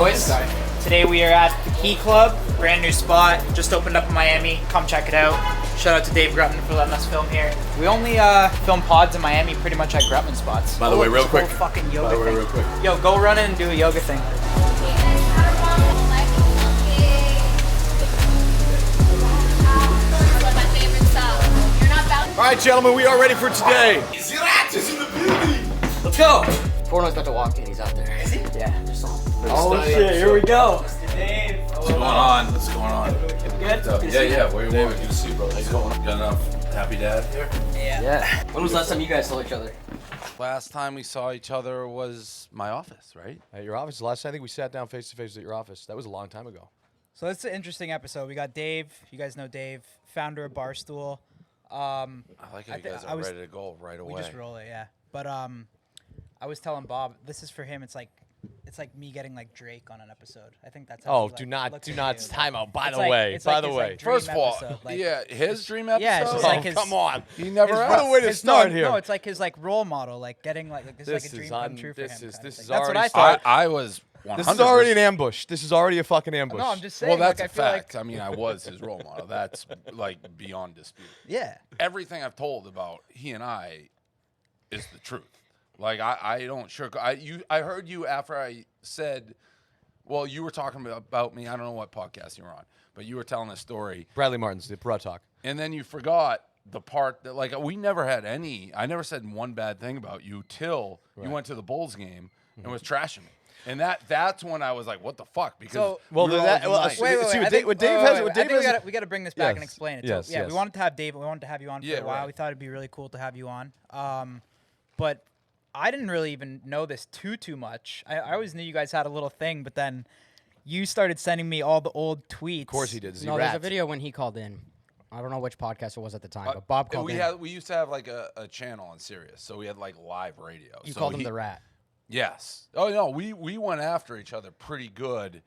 boys? Today we are at the Key Club, brand new spot, just opened up in Miami. Come check it out. Shout out to Dave Grutman for letting us film here. We only film pods in Miami pretty much at Grutman spots. By the way, real quick. Fucking yoga thing. Yo, go run in and do a yoga thing. All right, gentlemen, we are ready for today. Let's go. Portnoy's about to walk in. He's out there. Is he? Yeah, just saw him. Oh shit, here we go. Mr. Dave. What's going on? What's going on? Good? Yeah. Where you David, good to see you, bro. How's it going? Got enough happy dad here? Yeah. When was the last time you guys saw each other? Last time we saw each other was my office, right? At your office. Last time I think we sat down face to face at your office. That was a long time ago. So it's an interesting episode. We got Dave. You guys know Dave, founder of Barstool. I like how you guys are ready to go right away. We just roll it, yeah. But I was telling Bob, this is for him. It's like me getting like Drake on an episode. I think that's how Oh, he, do like, not looks at you. time out. By It's the like- way, it's by like the his, way. like, dream First of all, episode, like- yeah, his dream episode. Yeah, it's just like his. Come on. He never What asked. a way to start here. No, it's like his like role model, like getting like it's like a This dream is come true for him. this is- kind of this thing. is That's what already I start- thought. I was 100%. This is already an ambush. This is already a fucking ambush. No, I'm just saying. Well, that's like, a I feel fact. Like, I mean, I was his role model. That's like beyond dispute. yeah. Everything I've told about he and I is the truth. Like I don't sugarcoat. I heard you after I said, well, you were talking about me. I don't know what podcast you were on, but you were telling a story, Bradley Martin's the Pro Talk. and then you forgot the part that like we never had any. I never said one bad thing about you till you went to the Bulls game and was trashing me. And that's when I was like, "What the fuck?" Because So- Well, we were that- all well, nice. wait, Wait. See, I what think, Dave has- wait, what I think Dave has- we gotta bring this back and Yes. explain it. Yes, So, yeah, yes. we wanted to have Dave. We wanted to have you on for Yeah, a while. right. We thought it'd be really cool to have you on. But I didn't really even know this too much. I always knew you guys had a little thing, but then you started sending me all the old tweets. Of course he did. No, there's a video when he called in. I don't know which podcast it was at the time, but Bob called in. We used to have like a channel on Sirius, so we had like live radio. You so called him the rat. Yes. Oh no, we went after each other pretty good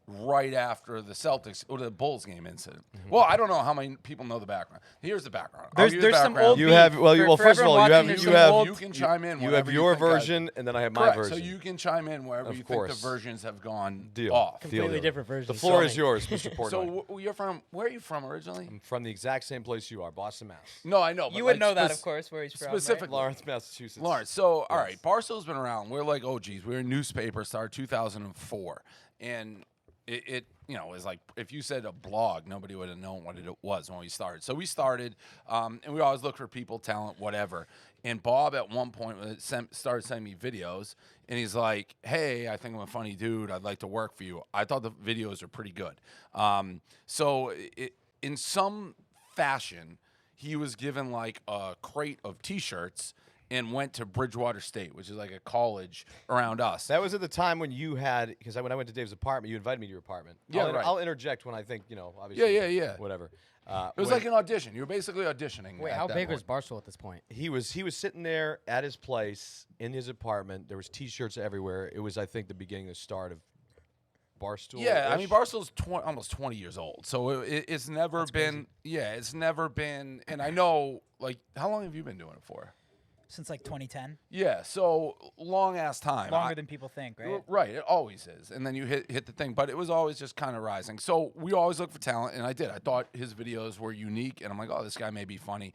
right after the Celtics or the Bulls game incident. Well, I don't know how many people know the background. Here's the background. I'll There's give you the some background. old You beef. have well. For First of all, everyone you watching, have there's you some have old- You can chime in. you whenever have your think I- version, and then I have my Correct. version. So you can chime in wherever Of you course. think the versions have gone Deal. off. Completely different versions. The floor So- is yours, Mr. Portnoy. So you're from? Where are you from originally? I'm from the exact same place you are, Boston, Mass. No, I know. But You would like know that, of course, where he's from. right? specifically. Lawrence, Massachusetts. Lawrence. So, all right, Barstool's been around. We're like OGs. We're in newspaper, started 2004. And it is like if you said a blog, nobody would have known what it was when we started. So we started, and we always look for people, talent, whatever. And Bob at one point started sending me videos, and he's like, hey, I think I'm a funny dude. I'd like to work for you. I thought the videos were pretty good. So in some fashion, he was given like a crate of T-shirts and went to Bridgewater State, which is like a college around us. That was at the time when you had, because when I went to Dave's apartment, you invited me to your apartment. Yeah, right. I'll interject when I think, obviously. Yeah. Whatever. It was like an audition. You were basically auditioning. Wait, at how that big point. was Barstool at this point? He was sitting there at his place in his apartment. There was T-shirts everywhere. It was, I think, the start of Barstool. Yeah, I mean Barstool's almost 20 years old, so it's never been. Yeah, it's never been. And I know, like, how long have you been doing it for? Since like 2010. Yeah, so long ass time. Longer than people think, right? Right, it always is. And then you hit the thing, but it was always just kind of rising. So we always look for talent, and I did. I thought his videos were unique, and I'm like, oh, this guy may be funny.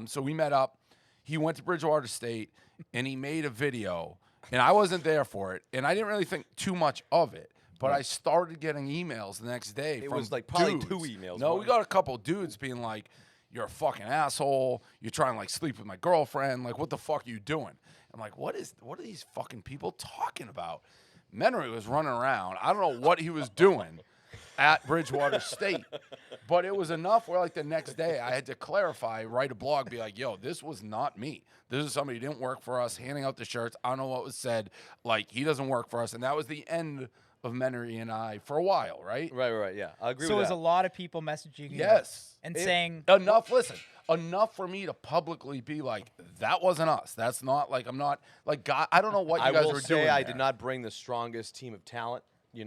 So we met up. He went to Bridgewater State, and he made a video, and I wasn't there for it, and I didn't really think too much of it. But I started getting emails the next day. It from was like probably dudes. 2 emails. No, we got a couple dudes being like, you're a fucking asshole. You're trying to like sleep with my girlfriend. Like, what the fuck are you doing? I'm like, what are these fucking people talking about? Missionary was running around. I don't know what he was doing at Bridgewater State, but it was enough where like the next day I had to clarify, write a blog, be like, yo, this was not me. This is somebody who didn't work for us, handing out the shirts. I don't know what was said. Like, he doesn't work for us. And that was the end of Missionary and I for a while, right? Right, yeah. I agree So with was that. a lot of people messaging you. Yes. And saying enough. Listen, enough for me to publicly be like, that wasn't us. That's not like I'm not like God. I don't know what you guys were doing. I there. did not bring the strongest team of talent.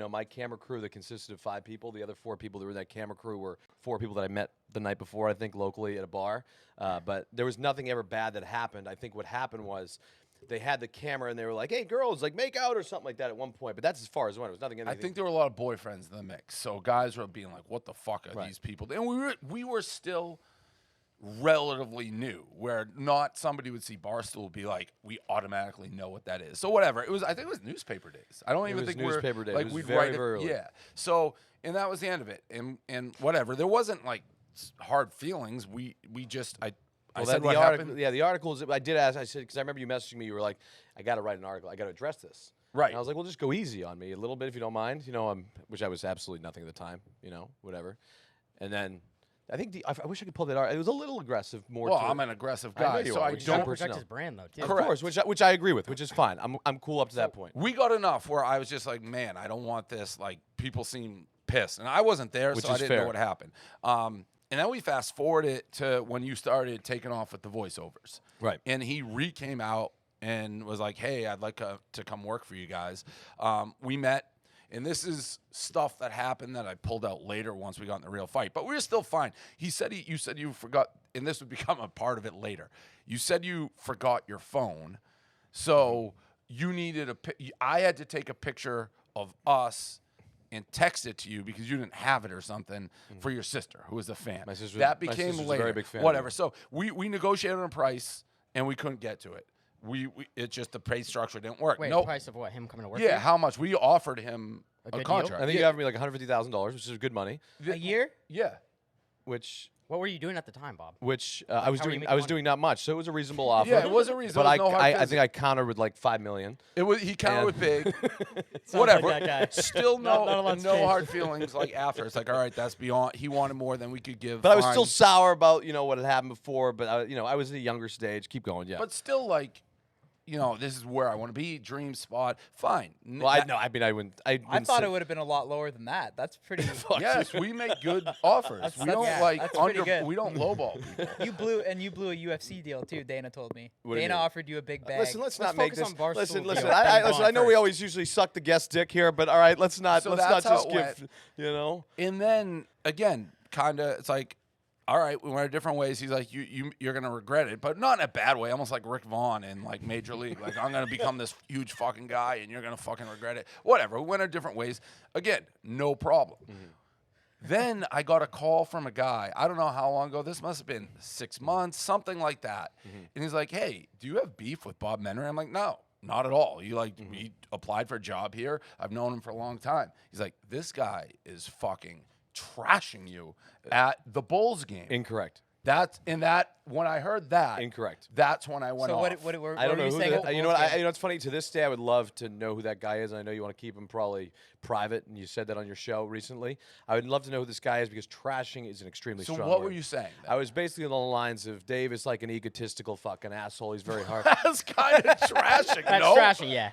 My camera crew that consisted of 5 people. The other 4 people that were in that camera crew were 4 people that I met the night before, I think, locally at a bar. But there was nothing ever bad that happened. I think what happened was they had the camera and they were like, "Hey, girls, like make out or something like that" at one point. But that's as far as it went. It was nothing. I think there were a lot of boyfriends in the mix, so guys were being like, "What the fuck are these people?" And we were still relatively new, where not somebody would see Barstool be like, "We automatically know what that is." So whatever. I think it was newspaper days. I don't even think newspaper days. Like it was we'd very, write very early. Yeah. So and that was the end of it. And whatever. There wasn't like hard feelings. We just I said what happened. Yeah, the articles. I did ask. I said because I remember you messaging me. You were like, "I got to write an article. I got to address this." Right. And I was like, "Well, just go easy on me a little bit if you don't mind." Which I was absolutely nothing at the time. Whatever. And then I think I wish I could pull that art. It was a little aggressive. Well, I'm an aggressive guy, so I Don't don't. protect his brand though. Too. Of course, which I agree with, which is fine. I'm cool up to that point. We got enough where I was just like, man, I don't want this. Like people seem pissed, and I wasn't there, Which so I is didn't know fair. what happened. And then we fast forward it to when you started taking off with the voiceovers. Right. And he came out and was like, hey, I'd like to come work for you guys. We met, and this is stuff that happened that I pulled out later once we got in the real fight. But we were still fine. You said you forgot, and this would become a part of it later. You said you forgot your phone, so you needed I had to take a picture of us and text it to you because you didn't have it or something for your sister, who was a fan. My sister, that my became sister's later. a very big fan. Whatever. So we negotiated on a price and we couldn't get to it. It just the pay structure didn't work. Wait, Nope. price of what? Him coming to work? Yeah, how much? We offered him A a good deal? contract. I think you offered me like $150,000, which is good money. A year? Yeah. Which What were you doing at the time, Bob? I was how were you doing. making I was money? doing not much, so it was a reasonable offer. Yeah, it was a reasonable. But no hard I feelings. think I countered with like $5 million. It was he counted And- with big. Sounds Whatever. like that guy. Still Not a lot's no changed. hard feelings. Like after it's like, all right, that's beyond. He wanted more than we could give. But I was fine. still sour about what had happened before. But I was at a younger stage. Keep going, yeah. But still, like, this is where I want to be. Dream spot. Fine. well, I wouldn't. I thought it would have been a lot lower than that. That's pretty. Yes, we make good offers. We don't that's pretty good. We don't lowball people. You blew a UFC deal too. Dana told me. What do you Dana mean? offered you a big bag. Listen, let's not Let's make focus this. on Barstool. Listen, Yeah. listen. Yeah. Listen. I know we always usually suck the guest dick here, but all right, let's not So just that's how it give. went. And then again, kind of, it's like, all right, we went our different ways. He's like, you're gonna regret it, but not in a bad way. Almost like Rick Vaughn in like Major League. Like I'm gonna become this huge fucking guy, and you're gonna fucking regret it. Whatever. We went our different ways. Again, no problem. Then I got a call from a guy. I don't know how long ago. This must have been 6 months, something like that. And he's like, hey, do you have beef with Bob Missionary? I'm like, no. Not at all. He applied for a job here. I've known him for a long time. He's like, this guy is fucking trashing you at the Bulls game. Incorrect. When I heard that, Incorrect. That's when I went So off. what were I don't know you who saying? that. You know what? It's funny. To this day, I would love to know who that guy is. And I know you want to keep him probably private, and you said that on your show recently. I would love to know who this guy is because trashing is an extremely So strong what word. were you saying? I was basically along the lines of Dave is like an egotistical fucking asshole. He's very hard. That's kind of trashing. That's no? trashing, yeah.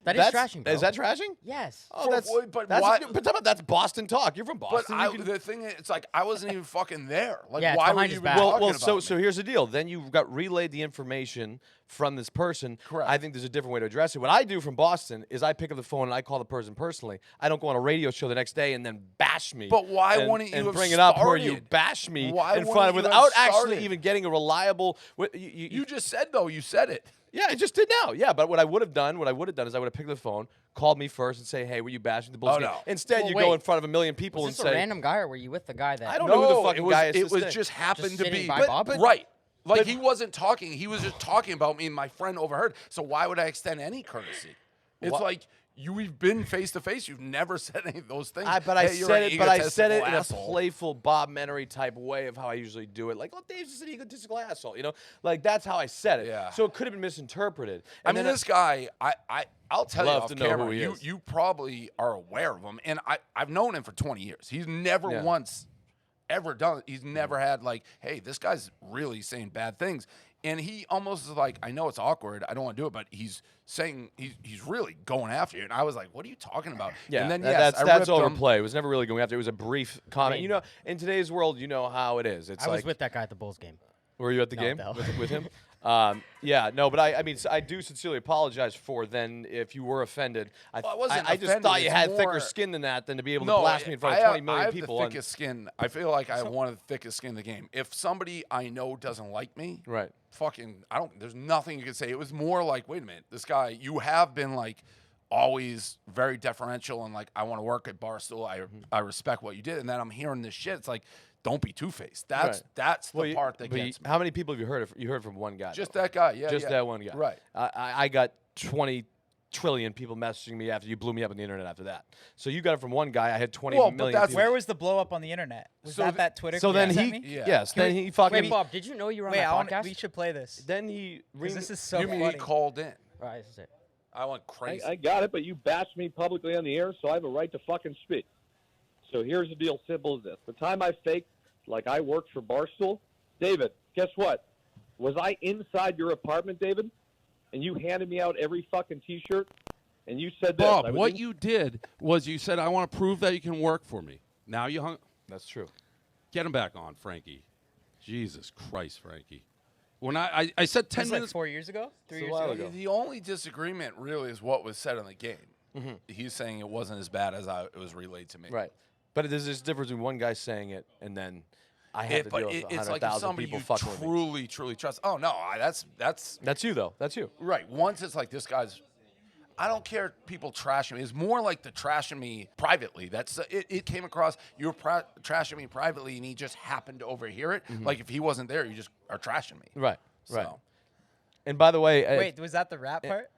That is trashing, bro. Is that trashing? Yes. Oh, For- that's but that's why- that's Boston talk. You're from But Boston. the thing is, it's like I wasn't even fucking there. Like, Yeah, it's why were behind you his even back. talking well, about so me? here's the deal. Then you got relayed the information from this person. Correct. I think there's a different way to address it. What I do from Boston is I pick up the phone and I call the person personally. I don't go on a radio show the next day and then bash me. But why and, wouldn't you and have bring it up where you started? bash me Why in wouldn't front of you have without actually started? even getting a reliable? You just said though. You said it. Yeah, I just did now. Yeah, but what I would have done is I would have picked up the phone, called me first, and say, "Hey, were you bashing the Bulls?" Oh, game?" no. Instead, Well, you go wait. in front of a million people Was this and a say, random guy, or were you with the guy that? I don't know who the fucking it was, guy is. It to was say. just happened Just to sitting be. by Bob? Right. Like he wasn't talking. He was just talking about me, and my friend overheard. So why would I extend any courtesy? It's What? like we've been face to face. You've never said any of those things. But I Hey, you're said an it. But I said it egotistical in asshole. a playful Bob Missionary type way of how I usually do it. Like, "Oh, Dave's just an egotistical asshole," Like that's how I said it. Yeah. So it could have been misinterpreted. I mean, this guy, I'll tell you Love off to know camera, who he is. you probably are aware of him, and I've known him for 20 years. He's never Yeah. once ever done. He's never had like, hey, this guy's really saying bad things, and he almost is like, I know it's awkward, I don't want to do it, but he's saying he's really going after you, and I was like, what are you talking about? Yeah, and then that's I ripped him. overplay. It was never really going after. It was a brief comment. Hey. In today's world, you know how it is. It's I like was with that guy at the Bulls game. Were you at the No, game no. with him? Yeah, no, but I mean, I do sincerely apologize for then if you were offended. Well, I wasn't I just offended, thought you it's had more- thicker skin than that than to be able to No, blast me in front of I 20 million have people. the thickest skin. I feel like I have one of the thickest skin in the game. If somebody I know doesn't like me, Right. fucking, I don't. There's nothing you can say. It was more like, wait a minute, this guy. You have been like always very deferential and like, I want to work at Barstool. I respect what you did, and then I'm hearing this shit. It's like, don't be two-faced. That's the part that gets me. How many people have you heard? You heard from one guy? Just though. that guy, yeah. Just yeah. that one guy. Right. I got 20 trillion people messaging me after you blew me up on the internet after that. So you got it from one guy. I had 20 Well, but million that's- people. Where was the blow up on the internet? Was So that Twitter? So then you sent he, me? Yeah. yes, Can then we- he fucking. Wait, Bob, did you know you were on Wait, that podcast? we should play this. Then he. 'Cause this is so You mean funny. he called in? Right, this is it. I went crazy. I got it, but you bashed me publicly on the air, so I have a right to fucking speak. So here's the deal, simple as this. The time I faked like I worked for Barstool, David, guess what? Was I inside your apartment, David, and you handed me out every fucking T-shirt, and you said this? I Bob, was what in- you did was you said, I want to prove that you can work for me. Now you hung. That's true. Get him back on, Frankie. Jesus Christ, Frankie. When I said 10 This was like minutes. 4 years ago? 3 It's a years while ago? ago. The only disagreement really is what was said in the game. He's saying it wasn't as bad as it was relayed to me. Right. But there's this difference between one guy saying it and then I have to But deal with it's like if 100,000 somebody people you fucking with me. truly trust. Oh no, that's That's you though. That's you. right. Once it's like this guy's. I don't care if people trashing me. It's more like the trashing me privately. That's it came across. You were trashing me privately, and he just happened to overhear it. Like if he wasn't there, you just are trashing me. Right. Right. So. And by the way, Wait, was that the rap part?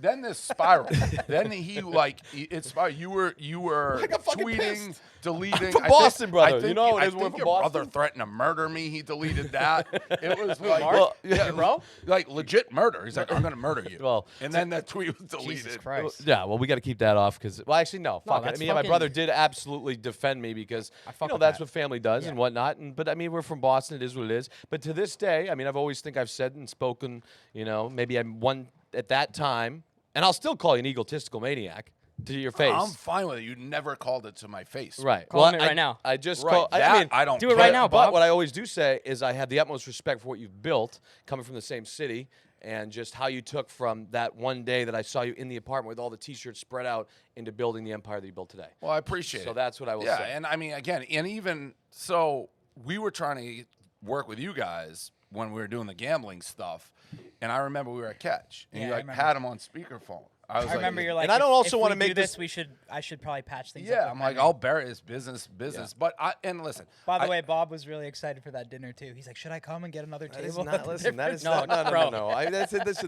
Then this spiral. Then it spiraled. You were I got fucking tweeting, pissed. deleting. I'm from I Boston, think, brother. I think, You know how it I is, we're think from your Boston. brother threatened to murder me. He deleted that. It was like, Well, yeah, bro, like legit murder. He's like, I'm gonna murder you. Well, and then that tweet was deleted. Jesus Christ. yeah, well, we got to keep that off because, well, actually, no. Fuck it. I that's mean, my fucking- brother did absolutely defend me because, fuck with that's that. what family does and whatnot. But I mean, we're from Boston. It is what it is. But to this day, I mean, I've always think I've said and spoken. Maybe I'm one at that time, and I'll still call you an egotistical maniac to your face. I'm fine with it. You never called it to my face. Right. Call him it right now. I just Right. call. I That mean, I don't do it care. right now, But Bob. what I always do say is I have the utmost respect for what you've built, coming from the same city, and just how you took from that one day that I saw you in the apartment with all the T-shirts spread out into building the empire that you built today. Well, I appreciate it. So that's what I will yeah, say. and I mean, again, and even so, we were trying to work with you guys when we were doing the gambling stuff, and I remember we were at Catch, and Yeah, you I like remember. had him on speakerphone. I was I remember like, you're like, And I don't also want wanna to make this. this- I should probably patch things up. yeah, with I'm like, Henry. I'll bury his business. But listen. By the I- way, Bob was really excited for that dinner too. He's like, should I come and get another That is table? not, listen, that is No, not, no, bro. no.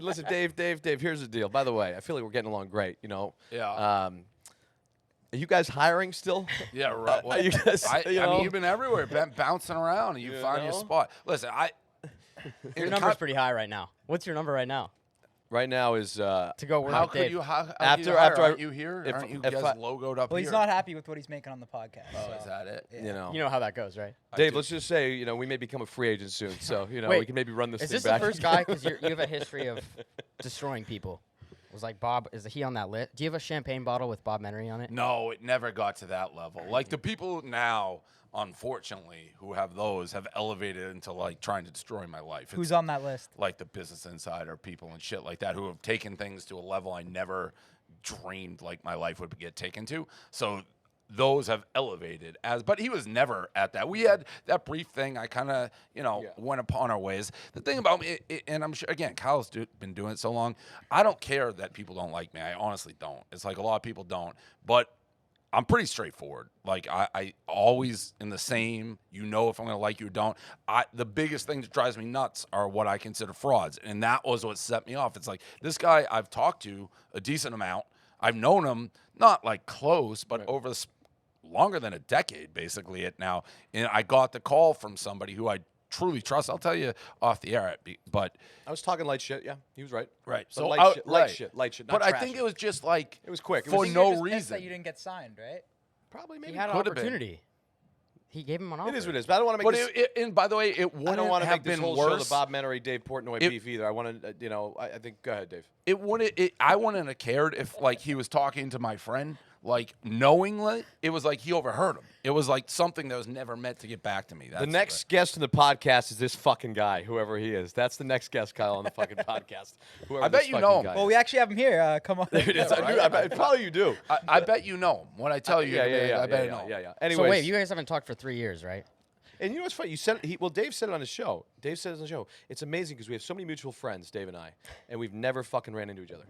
Listen, Dave, here's the deal. By the way, I feel like we're getting along great, Yeah. Are you guys hiring still? Yeah, right. Are you guys, I you know? mean, you've been everywhere, been bouncing around, and you find your know? spot. Listen, Your number's pretty high right now. What's your number right now Right now is to go work How with could Dave? you? How After- hire? after I- Aren't you here? if- Aren't you if guys I- logoed up Well, here? he's not happy with what he's making on the podcast. Oh, so. is that it? you know. You know how that goes, right? Dave, do. let's just say, we may become a free agent soon, so we Wait, can maybe run this Is thing this back. the first guy? Because you have a history of destroying people. Was like Bob? Is he on that list? Do you have a champagne bottle with Bob Menery on it? No, it never got to that level. Like the people now, unfortunately, who have those have elevated into like trying to destroy my life. Who's It's on that list? like the Business Insider people and shit like that who have taken things to a level I never dreamed like my life would get taken to. So those have elevated but he was never at that. We had that brief thing. I kind of, went upon our ways. The thing about me, and I'm sure, again, Kyle's been doing it so long. I don't care that people don't like me. I honestly don't. It's like a lot of people don't. But I'm pretty straightforward. Like I always in the same, if I'm going to like you or don't. The biggest thing that drives me nuts are what I consider frauds. And that was what set me off. It's like this guy I've talked to a decent amount. I've known him, not like close, but over longer than a decade, basically, now. And I got the call from somebody who I truly trust. I'll tell you off the air, but I was talking light shit. Yeah, he was right. right. But So light shit. Not But I trash think it. it was just like It was quick. It for was- no Just pissed reason. that you didn't get signed, right? probably He maybe. had an Could've been. opportunity. He gave him an offer. It is what it is. But I don't want to make But this. and by the way, it I wouldn't don't want to have make this been whole show the worse. Bob Menery, Dave Portnoy It- beef either. I want to, I think. Go ahead, Dave. It wouldn't. I wouldn't have cared if like he was talking to my friend. like knowingly, it was like he overheard him. It was like something that was never meant to get back to me. The next guest in the podcast is this fucking guy, whoever he is. That's the next guest, Kyle, on the fucking podcast. I bet you know him. Well, we actually have him here. Come on. There it is. Probably you do. I bet you know him. When I tell you, I bet you know him. Yeah. So Anyways, wait, you guys haven't talked for 3 years, right? and you know what's funny? You said Dave said it on his show. Dave said it on the show. It's amazing because we have so many mutual friends, Dave and I, and we've never fucking ran into each other.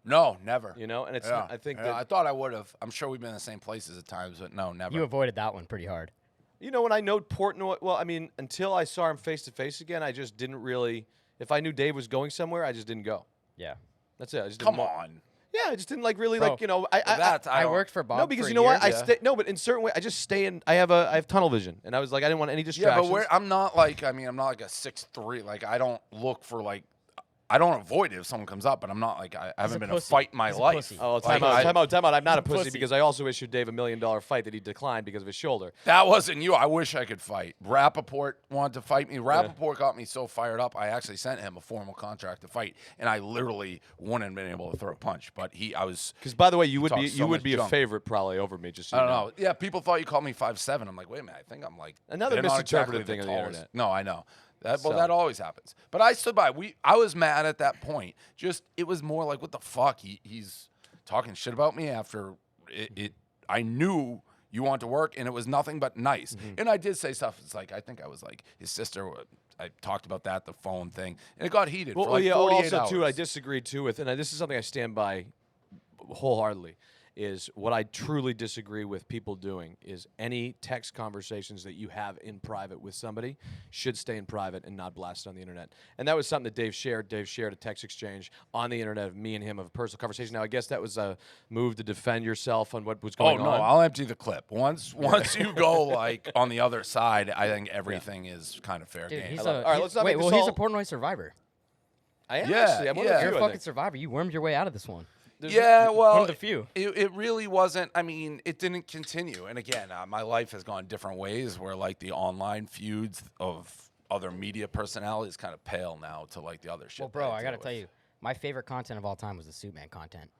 No, never. You know, and it's Yeah. I think Yeah, that I thought I would have. I'm sure we've been in the same places at times, but no, never. You avoided that one pretty hard. you know when I know Portnoy. Well, I mean, until I saw him face to face again, I just didn't really. If I knew Dave was going somewhere, I just didn't go. Yeah. That's it. I just Come didn't on. Yeah, I just didn't like really Bro, like I don't- worked for Bob. No, because for you a know what? year. I stay no, but in certain way, I just stay in. I have tunnel vision, and I was like, I didn't want any Yeah, distractions. but I'm not like. I mean, I'm not like a 6'3". Like I don't look for like. I don't avoid it if someone comes up, but I'm not like I haven't been in a pussy. fight in my He's a life. pussy. Oh, Like, time out. I'm not a pussy Pussy. because I also issued Dave $1 million fight that he declined because of his shoulder. That wasn't you. I wish I could fight. Rappaport wanted to fight me. Rappaport got me so fired up, I actually sent him a formal contract to fight, and I literally wouldn't have been able to throw a punch. But I was. Because by the way, you would talked be so much a junk. favorite probably over me. Just so I you don't know. Yeah, people thought you called me 5'7". I'm like, wait a minute. I think I'm like Another they're not misinterpreted exactly thing on the tallest. internet. No, I know. Well, So- that always happens. But I stood by. I was mad at that point. Just it was more like, what the fuck? He's talking shit about me after it. I knew you want to work, and it was nothing but nice. And I did say stuff. It's like I think I was like his sister. I talked about that, the phone thing, and it got heated for like 48 also hours. too, I disagree too with, and this is something I stand by wholeheartedly. Is what I truly disagree with people doing is any text conversations that you have in private with somebody should stay in private and not blasted on the internet. And that was something that Dave shared. Dave shared a text exchange on the internet of me and him of a personal conversation. Now I guess that was a move to defend yourself on what was going Oh no, on. I'll empty the clip. Once you go like on the other side, I think everything is kind of fair Dude, game. he's love it. All right, let's not wait, make well, this he's a all- Portnoy survivor. I am Yeah, actually. I'm one of the yeah. few, You're a I fucking think. survivor. You wormed your way out of this one. Yeah, well, one of the few. It really wasn't. I mean, it didn't continue. And again, my life has gone different ways where like the online feuds of other media personalities kind of pale now to like the other shit. Well, that bro, I deal gotta tell with. you, my favorite content of all time was the Suit Man content.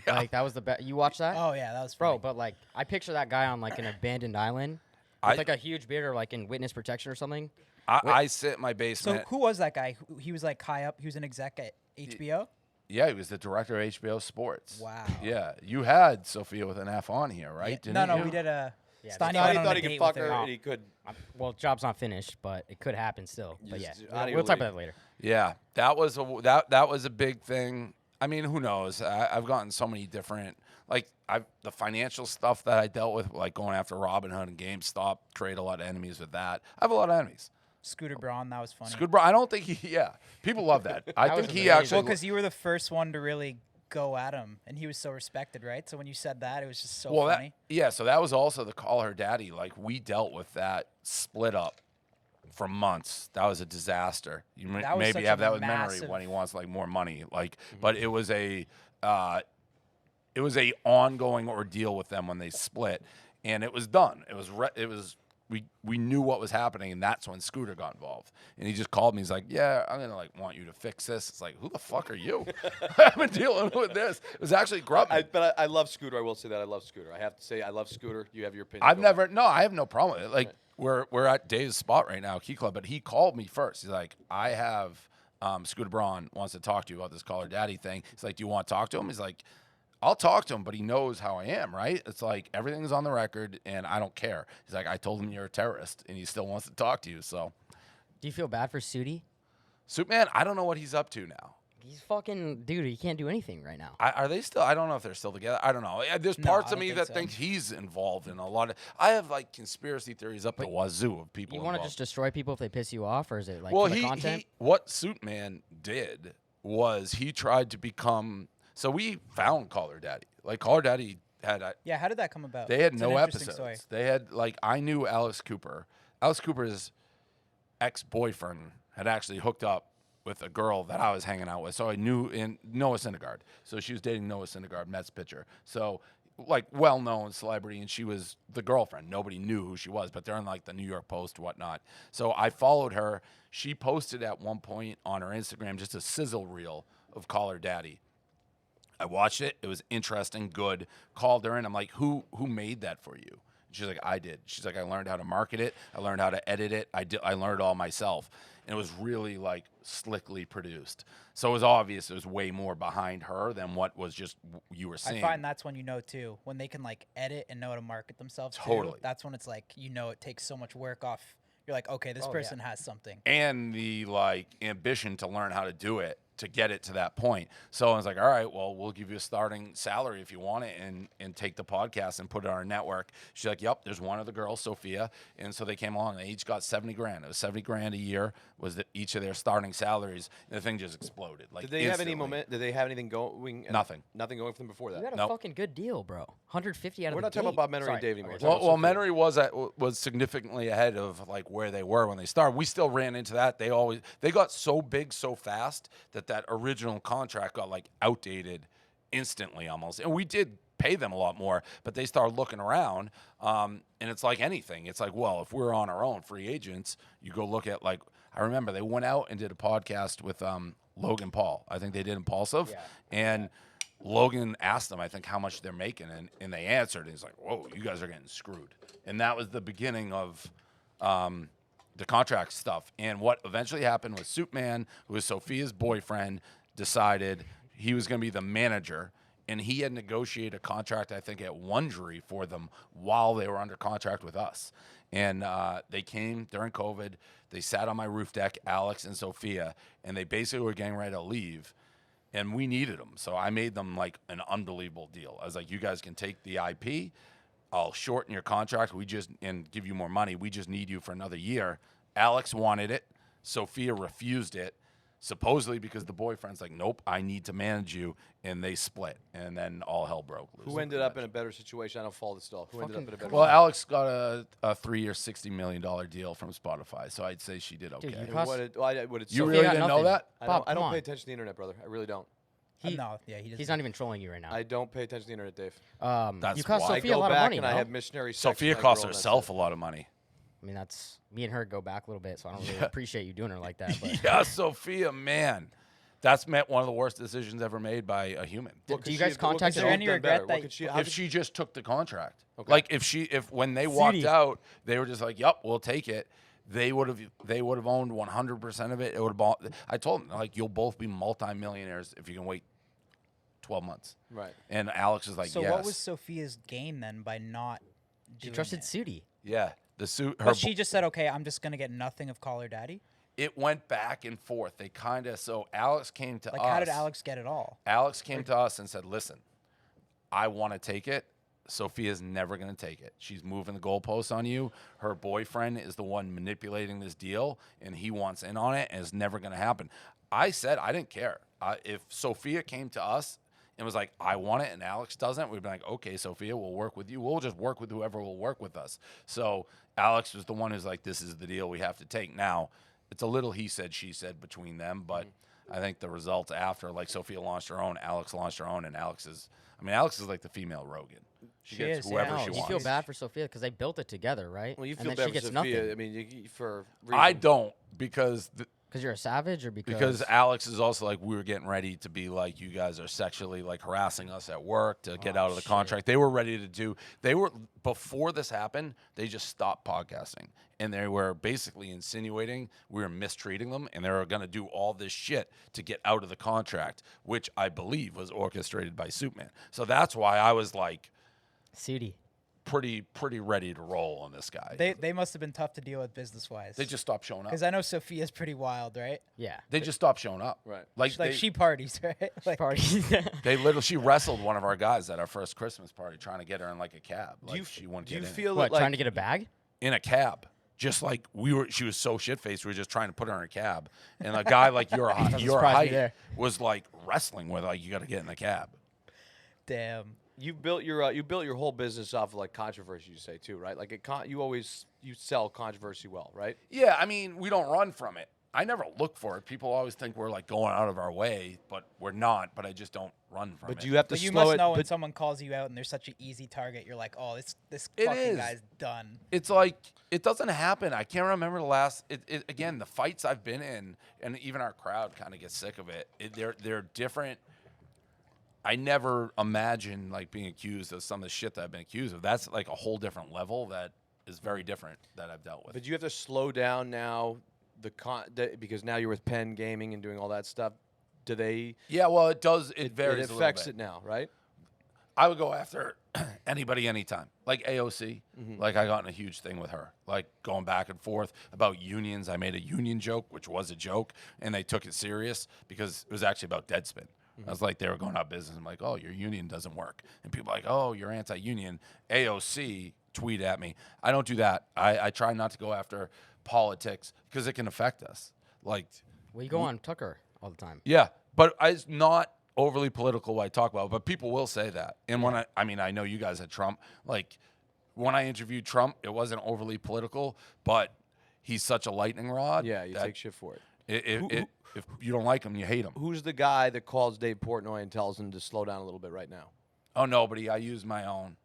Like that was the best. You watch that? Oh yeah, that was Bro, funny. but like I picture that guy on like an abandoned island with like a huge beard or like in witness protection or something. I sit in my So basement. who was that guy? He was like high up. He was an exec at HBO. Yeah, he was the director of HBO Sports. Wow. Yeah, you had Sophia with an F on here, right? Yeah. Didn't No, you? we did a. Yeah, Steiny this went guy on thought a he could date fuck with her her. and he could. Well, job's not finished, but it could happen still. But yeah, Just out of we'll your talk about league. that later. Yeah, that was a big thing. I mean, who knows? I've gotten so many different the financial stuff that I dealt with, like going after Robinhood and GameStop, create a lot of enemies with that. I have a lot of enemies. Scooter Braun, that was funny. Scooter Braun, I don't think people love that. I That think was he amazing. actually. Well, because you were the first one to really go at him, and he was so respected, right? So when you said that, it was just so funny. So that was also the Call Her Daddy. Like we dealt with that split up for months. That was a disaster. You That was such maybe a have that with massive- Memory when he wants like more money. Like, but it was a ongoing ordeal with them when they split, and it was done. It was. We knew what was happening, and that's when Scooter got involved. And he just called me. He's like, "Yeah, I'm gonna want you to fix this." It's like, who the fuck are you? I've been dealing with this. It was actually Grubman. But I love Scooter. I will say that I love Scooter. I have to say I love Scooter. You have your opinion. I Go for it. have no problem with it. Like we're at Dave's spot right now, Key Club, but he called me first. He's like, I have Scooter Braun wants to talk to you about this Call Her Daddy thing. He's like, do you want to talk to him? He's like, I'll talk to him, but he knows how I am, right? It's like everything's on the record, and I don't care. He's like, I told him you're a terrorist, and he still wants to talk to you. So, Do you feel bad for Sudi? Superman, I don't know what he's up to now. He's fucking dude. He can't do anything right now. Are they still? I don't know if they're still together. I don't know. There's No, parts I of don't me think that so. think he's involved in a lot of. I have like conspiracy theories up the wazoo of people. You want to involved. just destroy people if they piss you off, or is it like Well, for the content? what Suitman did was he tried to become. So we found Call Her Daddy. Like Call Her Daddy had. Yeah, how did that come about? They had It's an no interesting episodes. story. They had like I knew Alice Cooper. Alice Cooper's ex-boyfriend had actually hooked up with a girl that I was hanging out with. So I knew in Noah Syndergaard. So she was dating Noah Syndergaard, Mets pitcher. So like well-known celebrity, and she was the girlfriend. Nobody knew who she was, but they're in like the New York Post, whatnot. So I followed her. She posted at one point on her Instagram just a sizzle reel of Call Her Daddy. I watched it. It was interesting, good. Called her in. I'm like, who made that for you? She's like, I did. She's like, I learned how to market it. I learned how to edit it. I learned it all myself. And it was really like slickly produced. So it was obvious it was way more behind her than what was just you were seeing. I find that's when you know too, when they can like edit and know how to market themselves. Totally. Too, that's when it's like, you know, it takes so much work off. You're like, okay, this person has something. And the like ambition to learn how to do it to get it to that point. So I was like, all right, well, we'll give you a starting salary if you want it and take the podcast and put it on our network. She's like, yep, there's one of the girls, Sophia. And so they came along. They each got $70,000. It was $70,000 a year was each of their starting salaries. And the thing just exploded. Like, Did they have any instantly. moment? Did they have anything going? Nothing. Nothing going for them before that. You got a Nope. fucking good deal, bro. 150 out of We're the not talking gate. about Bob Menery Sorry. and Dave anymore. Okay, Well, Well, Missionary was significantly ahead of like where they were when they started. We still ran into that. They got so big so fast that original contract got like outdated instantly almost. And we did pay them a lot more, but they started looking around. And it's like anything. It's like, well, if we're on our own free agents, you go look at like, I remember they went out and did a podcast with Logan Paul. I think they did Impulsive. Yeah. And Logan asked them, I think, how much they're making, and they answered. And he's like, whoa, you guys are getting screwed. And that was the beginning of the contract stuff. And what eventually happened was Suitman, who was Sophia's boyfriend, decided he was going to be the manager. And he had negotiated a contract, I think, at Wondery for them while they were under contract with us. And they came during COVID. They sat on my roof deck, Alex and Sophia, and they basically were getting ready to leave. And we needed them. So I made them like an unbelievable deal. I was like, you guys can take the IP. I'll shorten your contract. And give you more money. We just need you for another year. Alex wanted it. Sophia refused it. Supposedly because the boyfriend's like, nope, I need to manage you, and they split, and then all hell broke loose. Who ended up in a better situation? I don't follow this stuff. Who ended up in a better Well, Alex got a 3-year, $60 million deal from Spotify, so I'd say she did okay. Dude, you And cost- what did You Sophia- really got didn't know nothing. that? I Bob, don't come pay on. attention to the internet, brother. I really don't. No, yeah, he doesn't. He's not even trolling you right now. I don't pay attention to the internet, Dave. That's you cost why. I Sophia a go lot of back money, and no? I have missionary sex Sophia with my cost girl, and that's herself it. a lot of money. I mean, that's me and her go back a little bit, so I don't really appreciate you doing her like that. But Yeah, Sophia, man. That's meant one of the worst decisions ever made by a human. do What could you she guys have- what could contact she her? have Any done regret better? What that- could she- how If did- she just took the contract. Okay. Like if when they walked Sudi. out, they were just like, "Yep, we'll take it." They would have owned 100% of it. It would have. I told them like, you'll both be multimillionaires if you can wait 12 months. Right. And Alex is like, So yes. what was Sophia's gain then by not She doing trusted it? Sudi. Yeah, the suit. Her But she just said, okay, I'm just going to get nothing of Call Her Daddy? it went back and forth. They kind of so Alex came to Like, us. how did Alex get it all? Alex came to us and said, "Listen, I want to take it. Sophia's never going to take it. She's moving the goalposts on you. Her boyfriend is the one manipulating this deal, and he wants in on it, and it's never going to happen." I said I didn't care. If Sophia came to us and was like, "I want it," and Alex doesn't, we'd be like, "Okay, Sophia, we'll work with you. We'll just work with whoever will work with us." So Alex was the one who's like, "This is the deal we have to take." Now, it's a little he said, she said between them, but I think the results after, like Sophia launched her own, Alex launched her own, and Alex is like the female Rogan. She She gets is, whoever yeah. she No, you wants. feel bad for Sophia because they built it together, right? Well, you and feel then bad she for gets Sophia. nothing I mean, for I reasons. don't because because you're a savage or because Alex is also like, we were getting ready to be like, you guys are sexually like harassing us at work to get out of the contract. They were ready to do. They were before this happened. They just stopped podcasting and they were basically insinuating we were mistreating them and they were going to do all this shit to get out of the contract, which I believe was orchestrated by Suitman. So that's why I was like Sudi. pretty ready to roll on this guy. They must have been tough to deal with business-wise. They just stopped showing up. Because I know Sophia's pretty wild, right? Yeah. They just stopped showing up. Right. Like, Like, she parties, right? Like, Party. she wrestled one of our guys at our first Christmas party, trying to get her in like a cab. Do you, she wouldn't do you get in. feel What, that, like, trying to get a bag? In a cab? Just like she was so shit faced. We were just trying to put her in a cab, and a guy like your surprise me height there. was like wrestling with like, you got to get in the cab. damn. you built your whole business off of like controversy, you say too, right? Like you sell controversy well, right? Yeah, I mean, we don't run from it. I never look for it. People always think we're like going out of our way, but we're not. But I just don't run from it. But do you have to But you slow must it? know when but someone calls you out and they're such an easy target, you're like, oh, this It fucking is. guy's done. It's like it doesn't happen. I can't remember the last. Again, the fights I've been in, and even our crowd kind of gets sick of it. They're different. I never imagined like being accused of some of the shit that I've been accused of. That's like a whole different level that is very different that I've dealt with. But you have to slow down now because now you're with Penn Gaming and doing all that stuff. Do they? Yeah, well, it does. It varies. It a affects little bit. it now, right? I would go after anybody, anytime. Like AOC. Like I got in a huge thing with her. Like going back and forth about unions. I made a union joke, which was a joke, and they took it serious because it was actually about Deadspin. I was like, they were going out of business. I'm like, oh, your union doesn't work. And people are like, oh, you're anti-union. AOC tweet at me. I don't do that. I try not to go after politics because it can affect us. Like, Well, you go on Tucker all the time. yeah, but it's not overly political what I talk about, but people will say that. And when I know you guys had Trump. Like, when I interviewed Trump, it wasn't overly political, but he's such a lightning rod. Yeah, you take shit for it. If you don't like him, you hate him. Who's the guy that calls Dave Portnoy and tells him to slow down a little bit right now? Oh, nobody. I use my own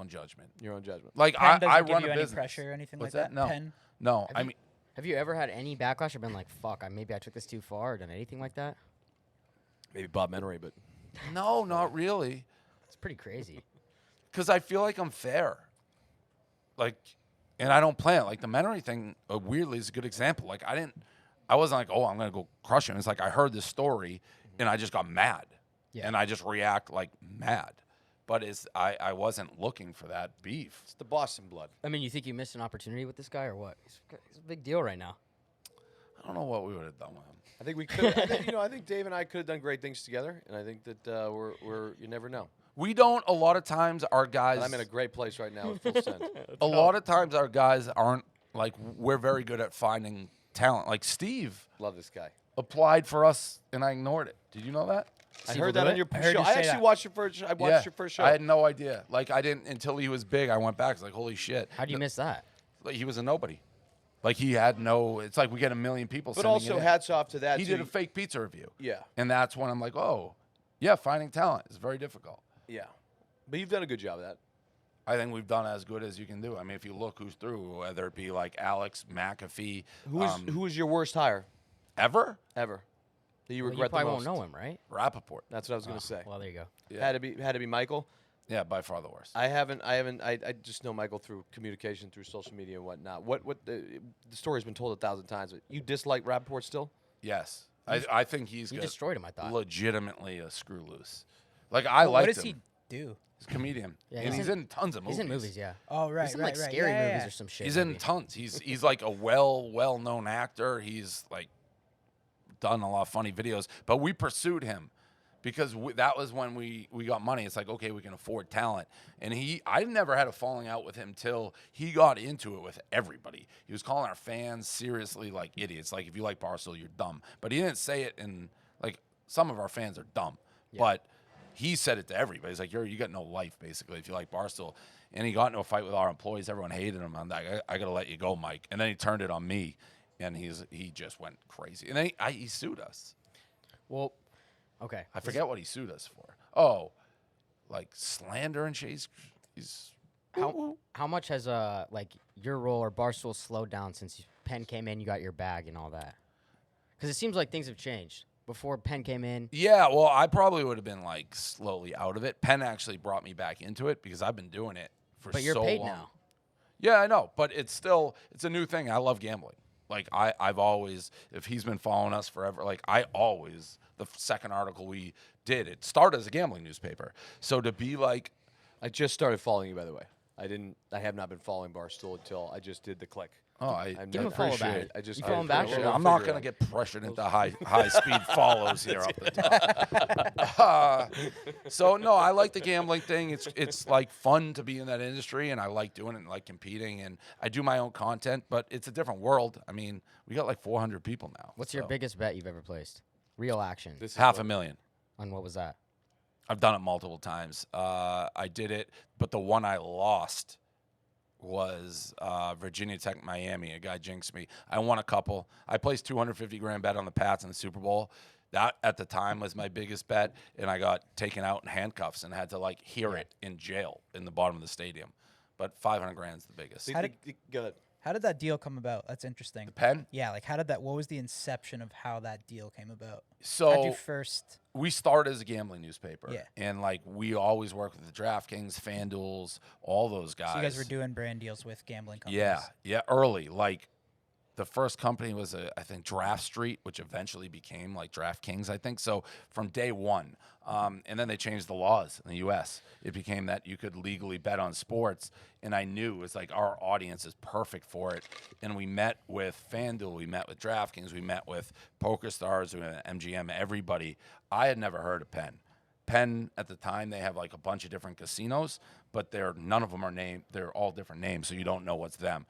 judgment. Your own judgment. Like Penn doesn't I give run you a any business. pressure or anything What's like that? that? No, Penn? no. I mean, Have you ever had any backlash or been like, fuck, maybe I took this too far or done anything like that? Maybe Bob Menery, but no, not really. It's pretty crazy. Because I feel like I'm fair. Like, and I don't plan it. Like the Missionary thing, weirdly, is a good example. Like I wasn't like, oh, I'm gonna go crush him. It's like I heard this story, and I just got mad, and I just react like mad. But I wasn't looking for that beef. it's the Boston blood. I mean, you think you missed an opportunity with this guy or what? He's a big deal right now. I don't know what we would have done with him. I think we could. I think Dave and I could have done great things together, and I think that we're you never know. We don't. A lot of times, our guys. And I'm in a great place right now with Full Send. A lot of times, our guys aren't like we're very good at finding talent. Like Steve Love this guy. applied for us, and I ignored it. Did you know that? I Steve heard will that do on it? your I heard show. you I say actually that. watched your first. I watched your first show. I had no idea. Like I didn't until he was big. I went back. It's like holy shit. How do you miss that? Like, he was a nobody. Like he had no. It's like we get a million people. But sending also, it in. hats off to that. He too. did a fake pizza review. Yeah. And that's when I'm like, oh, yeah, finding talent is very difficult. Yeah. But you've done a good job of that. I think we've done as good as you can do. I mean, if you look who's through, whether it be like Alex McAfee, Who was your worst hire ever ever? That you Well, you regret probably the won't most? know him, right? Rappaport. That's what I was gonna say. Well, there you go. Yeah. Had to be Michael. Yeah, by far the worst. I just know Michael through communication, through social media and whatnot. What the story's been told 1,000 times. But you dislike Rappaport still? Yes, I think he's You got destroyed him, I thought. legitimately a screw loose. Like I like What does him. he do? He's a comedian, Yeah, and he's in tons of movies. He's in movies, yeah. Oh, right, He's in right, like right. scary Yeah, movies yeah. or some shit. He's in maybe. tons. He's like a well-known actor. He's like done a lot of funny videos. But we pursued him because that was when we got money. It's like, okay, we can afford talent. And I never had a falling out with him till he got into it with everybody. He was calling our fans seriously like idiots. Like, if you like Barstool, you're dumb. But he didn't say it in, like, some of our fans are dumb. Yeah. But he said it to everybody. He's like, you got no life, basically, if you like Barstool. And he got into a fight with our employees. Everyone hated him. I'm like, I got to let you go, Mike. And then he turned it on me. And he just went crazy. And then he sued us. Well, okay. I forget what he sued us for. Oh, like slander and shit. He's How much has like your role or Barstool slowed down since Penn came in? You got your bag and all that. Because it seems like things have changed. Before Penn came in, yeah. Well, I probably would have been like slowly out of it. Penn actually brought me back into it because I've been doing it for so long. but you're paid now. Yeah, I know, but it's a new thing. I love gambling. Like I've always, if he's been following us forever, like the second article we did, it started as a gambling newspaper. So to be like, I just started following you, by the way. I have not been following Barstool until I just did the click. oh, I Give him a follow appreciate back. it. I just You follow him back? appreciate Or it. I'm not Figure going it to get pressured into high speed follows here up the top. So no, I like the gambling thing. It's like fun to be in that industry, and I like doing it and like competing. And I do my own content, but it's a different world. I mean, we got like 400 people now. What's your so. biggest bet you've ever placed? Real action. This is $500,000? On what was that? I've done it multiple times. I did it, but the one I lost was Virginia Tech, Miami. A guy jinxed me. I won a couple. I placed $250,000 bet on the Pats in the Super Bowl. That at the time was my biggest bet, and I got taken out in handcuffs and had to hear it in jail in the bottom of the stadium. But $500,000 is the biggest. Go ahead. How did that deal come about? That's interesting. The Penn. Yeah, like how did that? What was the inception of how that deal came about? So How'd you first? we started as a gambling newspaper. Yeah. And like we always worked with the DraftKings, FanDuels, all those guys. So you guys were doing brand deals with gambling companies. Yeah, early. Like the first company was I think Draft Street, which eventually became like DraftKings, I think. So from day one, and then they changed the laws in the U.S. It became that you could legally bet on sports, and I knew it was like our audience is perfect for it. And we met with FanDuel, we met with DraftKings, we met with PokerStars, we met with MGM, everybody. I had never heard of Penn. Penn at the time, they have like a bunch of different casinos, but none of them are named. They're all different names, so you don't know what's them.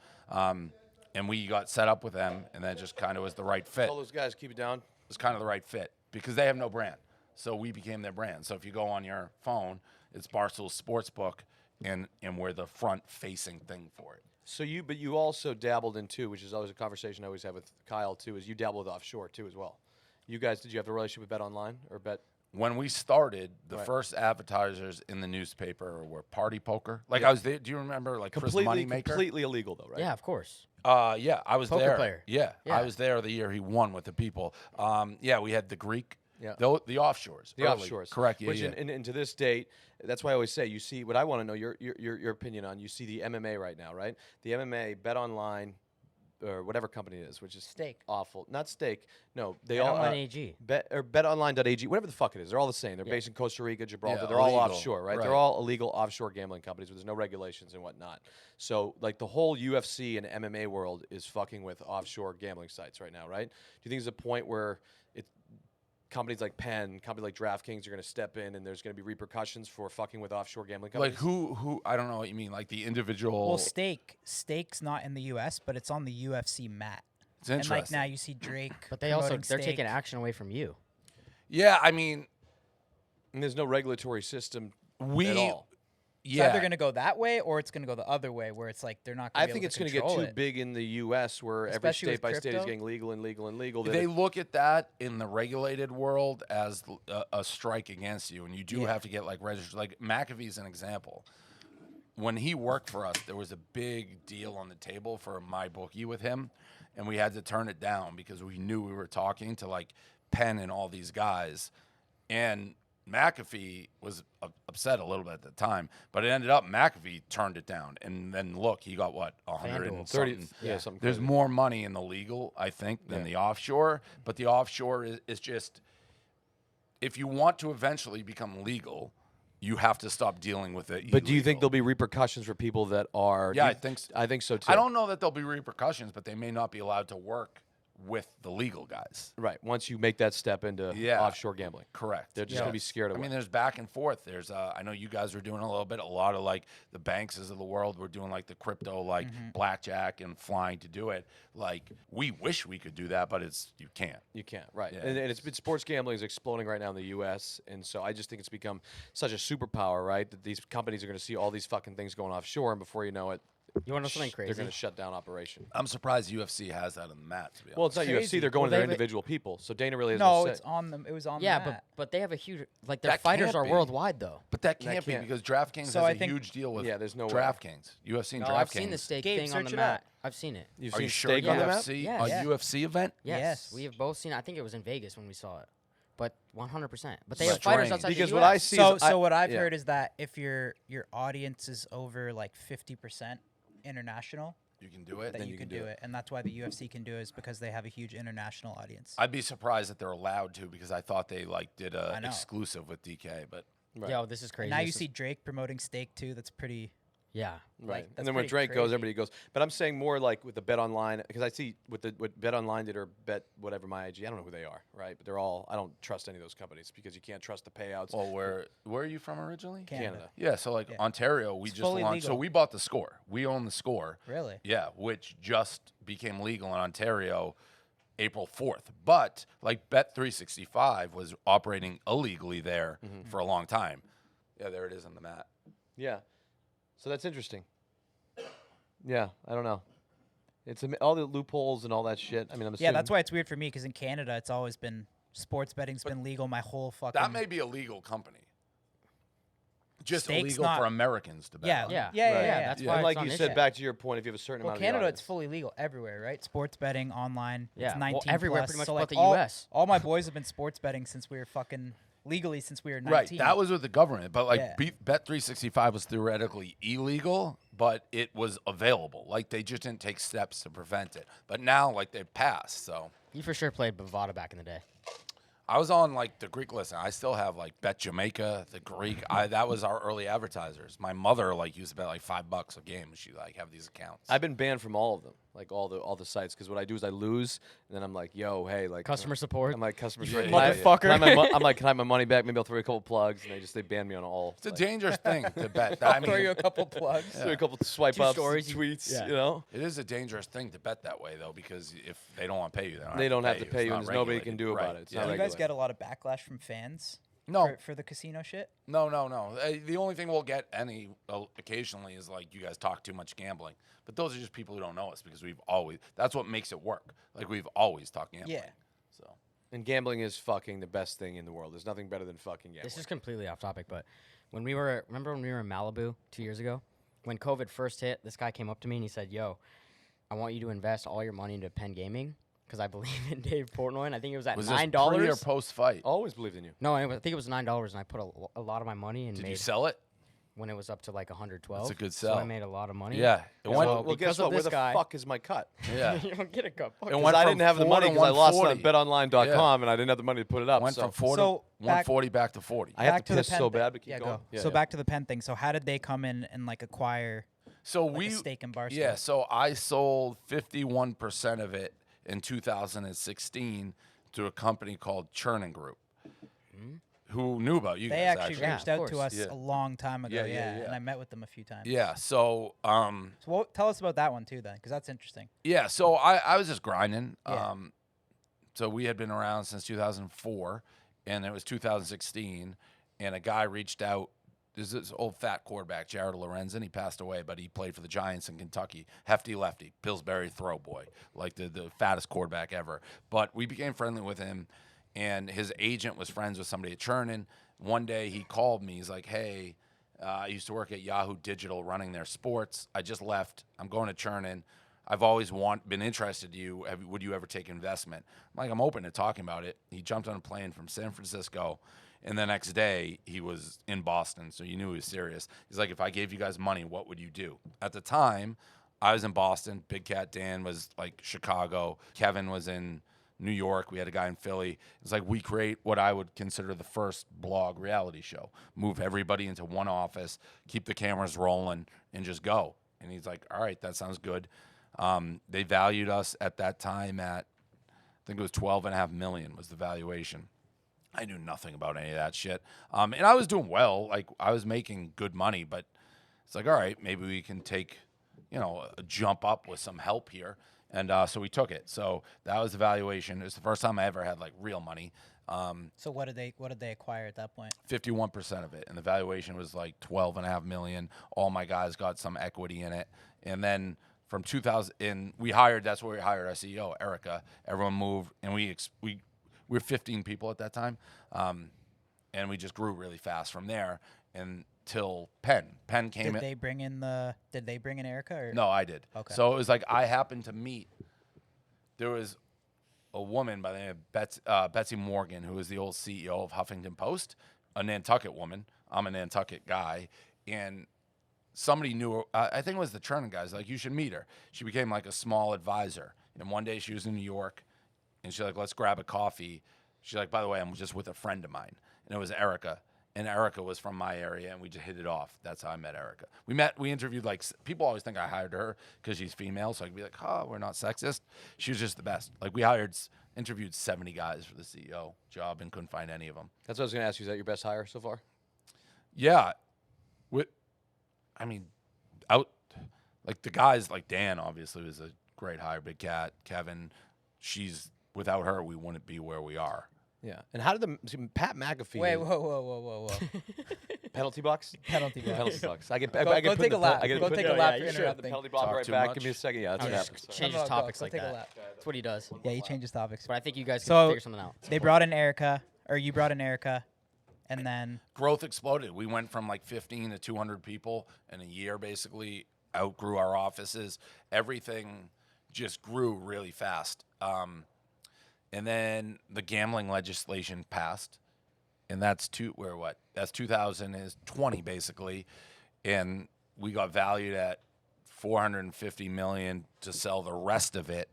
And we got set up with them, and that just kind of was the right fit. All those guys, keep it down. It was kind of the right fit because they have no brand. So we became their brand. So if you go on your phone, it's Barstool Sportsbook, and we're the front-facing thing for it. So but you also dabbled in too, which is always a conversation I always have with Kyle too, is you dabbled with offshore too as well. You guys, did you have a relationship with Bet Online or Bet? When we started, the Right. first advertisers in the newspaper were Party Poker. Like I was there. Do you remember like Chris Moneymaker? Completely illegal though, right? Yeah, of course. Yeah, I was Poker there. player. Yeah, Yeah. I was there the year he won with the people. Yeah, we had the Greek. Yeah. The offshores. The early. offshores. Correct. Yeah, Which yeah. And to this date, that's why I always say, you see, what I want to know, your opinion on, you see the MMA right now, right? The MMA, Bet Online, or whatever company it is, which is Stake. awful. Not Stake. No, they Bet all Online AG. BetOnline.ag, whatever the fuck it is. They're all the same. They're based in Costa Rica, Gibraltar. Yeah, They're all illegal. offshore, right? They're Right. all illegal offshore gambling companies where there's no regulations and whatnot. So, like, the whole UFC and MMA world is fucking with offshore gambling sites right now, right? Do you think there's a point where companies like Penn, companies like DraftKings are going to step in and there's going to be repercussions for fucking with offshore gambling companies? Like who? I don't know what you mean. Like the individual. Well, Stake's not in the U.S., but it's on the UFC mat. It's And interesting. like now you see Drake. But they're promoting taking Stake. action away from you. Yeah, I mean, And there's no regulatory system we. at all. It's Yeah. either going to go that way or it's going to go the other way, where it's like they're not. Gonna I be think able it's to going to get control too it. big in the U.S. where every Especially state with by state is crypto. getting legal and legal and legal. They look at that in the regulated world as a strike against you, and you do Yeah. have to get like registered. Like McAfee's an example. When he worked for us, there was a big deal on the table for my bookie with him, and we had to turn it down because we knew we were talking to like Penn and all these guys, and McAfee was upset a little bit at the time, but it ended up McAfee turned it down, and then look, he got what 100 and 30, something. yeah, something There's crazy. more money in the legal, I think, than the offshore, but the offshore is just, if you want to eventually become legal, you have to stop dealing with it. But do you think illegal. there'll be repercussions for people that are? Yeah, do I you- think so. I think so too. I don't know that there'll be repercussions, but they may not be allowed to work with the legal guys. Right. Once you make that step into Yeah. offshore gambling, Correct. they're just gonna be Yes. scared I away. mean, there's back and forth. There's, I know you guys were doing a little bit. A lot of like the Bankses of the world were doing like the crypto, like blackjack and flying to do it. Like we wish we could do that, but you can't. You can't, right? Yeah. And it's been sports gambling is exploding right now in the U.S. And so I just think it's become such a superpower, right? That these companies are going to see all these fucking things going offshore, and before you know it, You want to know something they're crazy? going to shut down operation. I'm surprised UFC has that on the mat. To be honest. Well, it's not Crazy. UFC; they're going Well, to their they've- individual people. So Dana really has No, say. it's on them. It was on. Yeah, the mat. but they have a huge like their That fighters can't are be. worldwide though. But that That can't be can't. because DraftKings So has I a think- huge deal with Yeah, there's no way. DraftKings. UFC and No, DraftKings. I've seen the stake Gabe, thing on search the it mat. up. I've seen it. You've Are seen you sure steak on the map? UFC Yes. a Yeah. UFC event? Yes, Yes. we have both seen it. I think it was in Vegas when we saw it, but 100%. But they Right. have fighters Strange. outside Because the what I US. see So, is I- what I've yeah. heard is that if your audience is over like 50% international, You can do it. that Then you can do it, and that's why the UFC can do it, is because they have a huge international audience. I'd be surprised that they're allowed to because I thought they like did a I know. exclusive with DK, but Right. Yo, this is crazy. And now you This is- see Drake promoting Stake too. That's pretty. yeah. Right. that's And then when pretty Drake goes, crazy. everybody goes. But I'm saying more like with the Bet Online, because I see what Bet Online did or Bet whatever my IG. I don't know who they are, right? But they're all. I don't trust any of those companies because you can't trust the payouts. well, where are you from originally? Canada. Yeah, so like Yeah. Ontario, we It's just fully launched. So legal. we bought the Score. We own the Score. Really? Yeah, which just became legal in Ontario April 4th. But like Bet365 was operating illegally there for a long time. Yeah, there it is on the mat. Yeah. So that's interesting. Yeah, I don't know. It's all the loopholes and all that shit. I mean, I'm assuming. Yeah, that's why it's weird for me, because in Canada it's always been sports betting's been legal my whole fucking. That may be a legal company. just stake's illegal not- for Americans to bet. Yeah, on. yeah, Yeah. yeah, Yeah, yeah. that's Yeah. why And it's like on you this said, shit. back to your point, if you have a certain Well, amount Canada, of it's fully legal everywhere, right? Sports betting online. Yeah, It's 19 well, everywhere plus. pretty much so but like the all, US. all my boys have been sports betting since we were fucking legally since we were 19. Right, that was with the government, but like Yeah. Bet365 was theoretically illegal, but it was available. Like they just didn't take steps to prevent it. But now, like they've passed. So You for sure played Bovada back in the day. I was on like the Greek list. And I still have like Bet Jamaica, the Greek. That was our early advertisers. My mother like used to bet like $5 a game. She like have these accounts. I've been banned from all of them, like all the sites, because what I do is I lose, and then I'm like, yo, hey, like Customer support. I'm like customer Yeah, support. yeah, Can I- Motherfucker. can I have my mo- I'm like, can I have my money back? Maybe I'll throw you a couple plugs, and they ban me on all. It's a like, dangerous thing to bet. I'll I throw you mean, a couple plugs. throw you a couple swipe Two ups, stories, tweets, yeah. you know. it is a dangerous thing to bet that way though, because if they don't want to pay you, They don't have to It's pay you, not and there's nobody regulated. can do about Right, it. It's yeah. not Do you guys regulated. get a lot of backlash from fans No, for the casino shit? no. The only thing we'll get occasionally is like you guys talk too much gambling, but those are just people who don't know us because that's what makes it work. Like we've always talked gambling. Yeah. So And gambling is fucking the best thing in the world. There's nothing better than fucking gambling. This is completely off topic, but remember when we were in Malibu 2 years ago? When COVID first hit, this guy came up to me and he said, yo, I want you to invest all your money into Penn Gaming because I believe in Dave Portnoy, and I think it was at was $9. this pre or post fight? Always believed in you. No, I think it was $9, and I put a lot of my money and Did made you sell it? when it was up to like 112. That's a good So I sell. made a lot of money. Yeah. It went. So- Well, because guess of what? Where this the guy- fuck is my cut? Yeah. you don't get a cup. It Because went I from didn't have the 4 money to because I lost it on 140. betonline.com and I didn't have the money to put it up. Went so from 4 So to back- 140 back to 40. I have Back to the piss Penn so thing. bad, but keep Yeah, going. go. Yeah, So yeah. back to the Penn thing. So how did they come in and like acquire So like a stake in Barstool? Yeah, so I sold 51% of it in 2016 to a company called Chernin Group, who knew about you They guys. actually Yeah, reached of out to course. us Yeah. a long time ago. Yeah, Yeah, yeah, yeah. and I met with them a few times. Yeah, so So tell us about that one too, then, because that's interesting. yeah, so I was just grinding. Yeah. So we had been around since 2004, and it was 2016, and a guy reached out. There's this old fat quarterback, Jared Lorenzen. He passed away, but he played for the Giants in Kentucky. Hefty lefty, Pillsbury throw boy, like the fattest quarterback ever. But we became friendly with him, and his agent was friends with somebody at Chernin. One day he called me. He's like, hey, I used to work at Yahoo Digital running their sports. I just left. I'm going to Chernin. I've always been interested in you. Would you ever take investment? I'm like, I'm open to talking about it. He jumped on a plane from San Francisco, and the next day he was in Boston, so you knew he was serious. He's like, if I gave you guys money, what would you do? At the time, I was in Boston. Big Cat Dan was like Chicago. Kevin was in New York. We had a guy in Philly. It's like we create what I would consider the first blog reality show. Move everybody into one office, keep the cameras rolling, and just go. And he's like, all right, that sounds good. They valued us at that time at, I think it was $12.5 million was the valuation. I knew nothing about any of that shit. And I was doing well. Like, I was making good money, but it's like, all right, maybe we can take, a jump up with some help here. And so we took it. So that was the valuation. It was the first time I ever had, like, real money. So what did they acquire at that point? 51% of it. And the valuation was, like, $12.5 million. All my guys got some equity in it. And then from 2000, that's where we hired our CEO, Erica. Everyone moved, and we were 15 people at that time, and we just grew really fast from there until Penn. Penn came in. Did they bring in Erica? Or? No, I did. Okay. So it was like I happened to meet. There was a woman by the name of Betsy Morgan, who was the old CEO of Huffington Post, a Nantucket woman. I'm a Nantucket guy, and somebody knew her. I think it was the Chernin guys. Like, you should meet her. She became like a small advisor. And one day she was in New York, and she's like, let's grab a coffee. She's like, by the way, I'm just with a friend of mine. And it was Erica. And Erica was from my area, and we just hit it off. That's how I met Erica. We interviewed, like, people always think I hired her because she's female, so I could be like, oh, we're not sexist. She was just the best. Like, we interviewed 70 guys for the CEO job and couldn't find any of them. That's what I was going to ask you. Is that your best hire so far? Yeah. Like, the guys, like Dan, obviously, was a great hire. Big Cat, Kevin. Without her, we wouldn't be where we are. Yeah. And how did Pat McAfee? Wait, whoa. Penalty box? Penalty box. Penalty box. I get. Go I get take a lap. I get Go put take the- a lap you for should. the interrupting. penalty block Talk right too back. much. Give me a second. Yeah, that's I'll what just happens. change No, his go. topics Go like take a that. lap. That's what he does. Yeah, he changes topics. But I think you guys can So figure something out. they brought in Erica, or you brought in Erica, And then growth exploded. We went from like 15 to 200 people in a year, basically outgrew our offices. Everything just grew really fast. And then the gambling legislation passed, and that's 2020 basically, and we got valued at $450 million to sell the rest of it.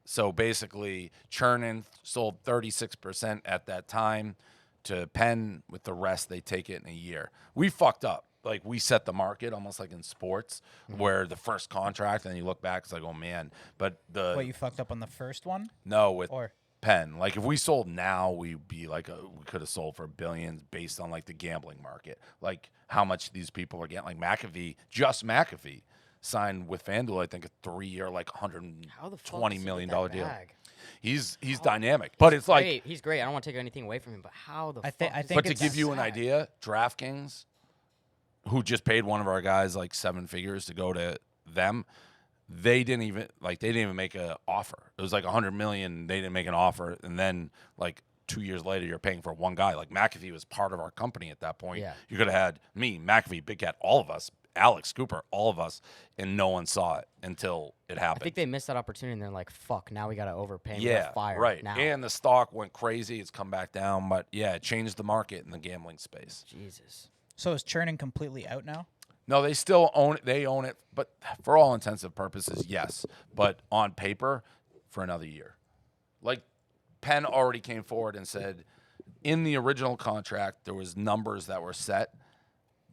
So basically, Chernin sold 36% at that time to Penn. With the rest, they take it in a year. We fucked up. Like, we set the market almost like in sports, where the first contract, and you look back, it's like, oh man. But what, you fucked up on the first one? No, with Or Penn. Like, if we sold now, we'd be like, we could have sold for billions based on like the gambling market, like how much these people are getting. Like McAfee, just McAfee signed with FanDuel, I think a 3-year, like $120 million deal. He's dynamic, but it's like great. He's great. I don't want to take anything away from him, but how the I fuck? think but to it's give you an sad. idea, DraftKings, who just paid one of our guys like 7 figures to go to them, they didn't even make an offer. It was like $100 million. They didn't make an offer, and then like 2 years later, you're paying for one guy. Like McAfee was part of our company at that point. Yeah. You could have had me, McAfee, Big Cat, all of us, Alex Cooper, all of us, and no one saw it until it happened. I think they missed that opportunity, and they're like, "Fuck! Now we gotta overpay. We Yeah, gotta fire right. now." And the stock went crazy. It's come back down, but yeah, it changed the market in the gambling space. Jesus. So is Chernin completely out now? No, they still own it. They own it, but for all intensive purposes, yes. But on paper, for another year. Like, Penn already came forward and said, in the original contract, there was numbers that were set,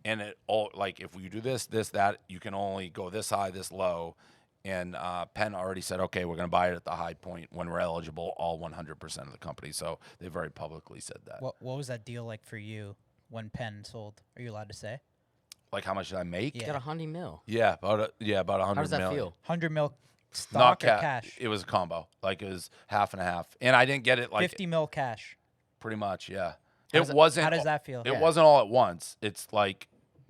and it all, like, if we do this, that, you can only go this high, this low. And Penn already said, okay, we're going to buy it at the high point when we're eligible, all 100% of the company. So they very publicly said that. What was that deal like for you when Penn sold? Are you allowed to say? Like, how much did I make? You got $100 million. Yeah, about $100 How does that million. feel? 100 mil Not stock or cash? It was a combo. Like, it was half and a half, and I didn't get it like 50 mil cash. pretty much. Yeah, How it does wasn't. How does that feel? It wasn't all at once. It's like,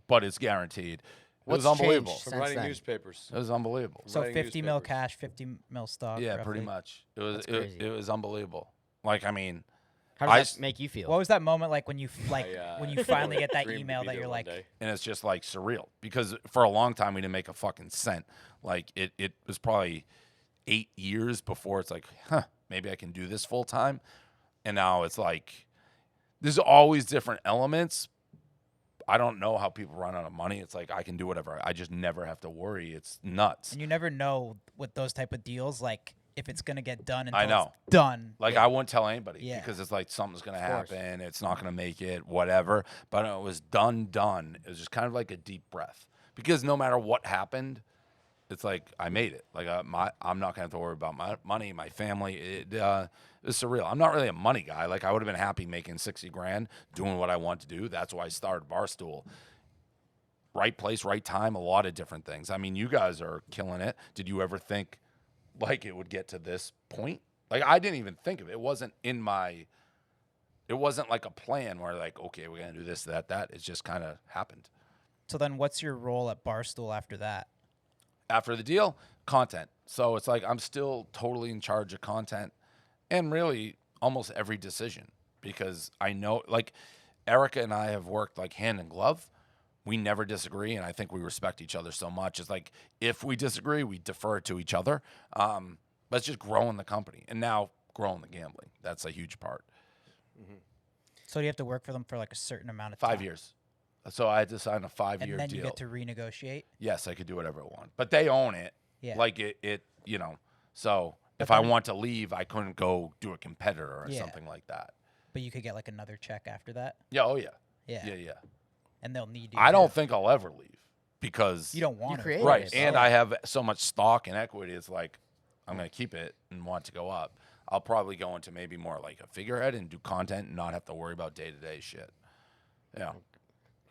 but it's guaranteed. It was What's unbelievable. changed? From Since writing then. newspapers. It was unbelievable. So writing 50 mil newspapers. cash, 50 mil stock. Yeah, roughly. pretty much. It was. That's crazy. It was unbelievable. Like, I mean, How I does s- that make you feel? What was that moment like when you when you finally get that dreamed to email be that there you're one like, day. and it's just like surreal because for a long time we didn't make a fucking cent. Like, it was probably 8 years before it's like, maybe I can do this full time, and now it's like there's always different elements. I don't know how people run out of money. It's like I can do whatever. I just never have to worry. It's nuts. and you never know with those type of deals, like if it's gonna get done until I know. it's done. Like, I wouldn't tell anybody Yeah. because it's like something's going to course. happen. It's not going to make it, whatever. But it was done. It was just kind of like a deep breath because no matter what happened, it's like I made it. Like, I'm not going to have to worry about my money, my family. It was surreal. I'm not really a money guy. Like, I would have been happy making 60 grand, doing what I want to do. That's why I started Barstool. Right place, right time, a lot of different things. I mean, you guys are killing it. Did you ever think like it would get to this point? Like, I didn't even think of it. It wasn't like a plan where like, okay, we're going to do this, that. It just kind of happened. So then, what's your role at Barstool after that? After the deal, content. So it's like I'm still totally in charge of content and really almost every decision because I know, like, Erica and I have worked like hand in glove. We never disagree, and I think we respect each other so much. It's like if we disagree, we defer to each other. But it's just growing the company and now growing the gambling. That's a huge part. So do you have to work for them for like a certain amount of time? 5 years. So I had to sign a 5-year And then deal. you get to renegotiate. Yes, I could do whatever I want, but they own it. Yeah. Like it, you know. So But if I then- want to leave, I couldn't go do a competitor or Yeah. something like that. But you could get like another check after that. Yeah. Oh yeah. Yeah. Yeah. And they'll need you. I to- don't think I'll ever leave because You don't want to. created right, it, and so- I have so much stock and equity. It's like I'm gonna keep it and want to go up. I'll probably go into maybe more like a figurehead and do content and not have to worry about day-to-day shit. Yeah.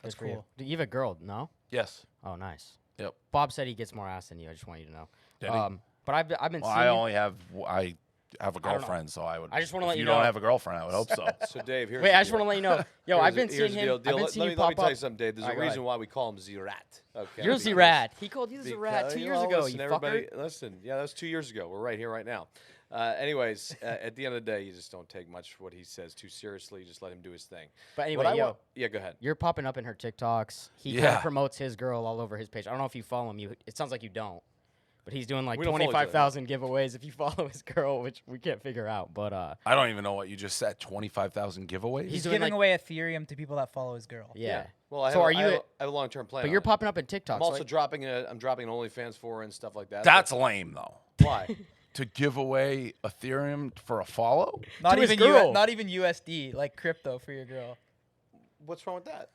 That's Good for you. cool. Do you have a girl? No. Yes. Oh, nice. Yep. Bob said he gets more ass than you. I just want you to know. Did he? But I've been Well, seeing. I you- only have I have a don't know. girlfriend, so I would. I just wanna if let you don't know- have a girlfriend, I would hope so. So Dave, here's Wait, the I just deal. want to let you know. Yo, I've been Here's seeing the him. deal. I've been Let seeing me you tell pop you up. something, Dave. There's Alright, a go reason ahead. why we call him Z-Rat. Okay. You're Because- Z-Rat. He called you the because- Rat 2 years well, ago. listen, You everybody, fucker. listen. Yeah, that was 2 years ago. We're right here, right now. Anyways, at the end of the day, you just don't take much what he says too seriously. You just let him do his thing. But What anyway, I yo, want- yeah, go ahead. you're popping up in her TikToks. He kind Yeah. of promotes his girl all over his page. I don't know if you follow him. It sounds like you don't. But he's doing like We don't follow each other. 25,000 giveaways if you follow his girl, which we can't figure out. But I don't even know what you just said. 25,000 giveaways. He's doing, giving like- away Ethereum to people that follow his girl. yeah. Well, So are you? I have a long-term plan. But on you're it. popping up in TikTok. I'm also dropping an OnlyFans for her and stuff like that. That's lame though. why. To give away Ethereum for a follow? Not To his even girl. not even USD, like crypto for your girl. What's wrong with that?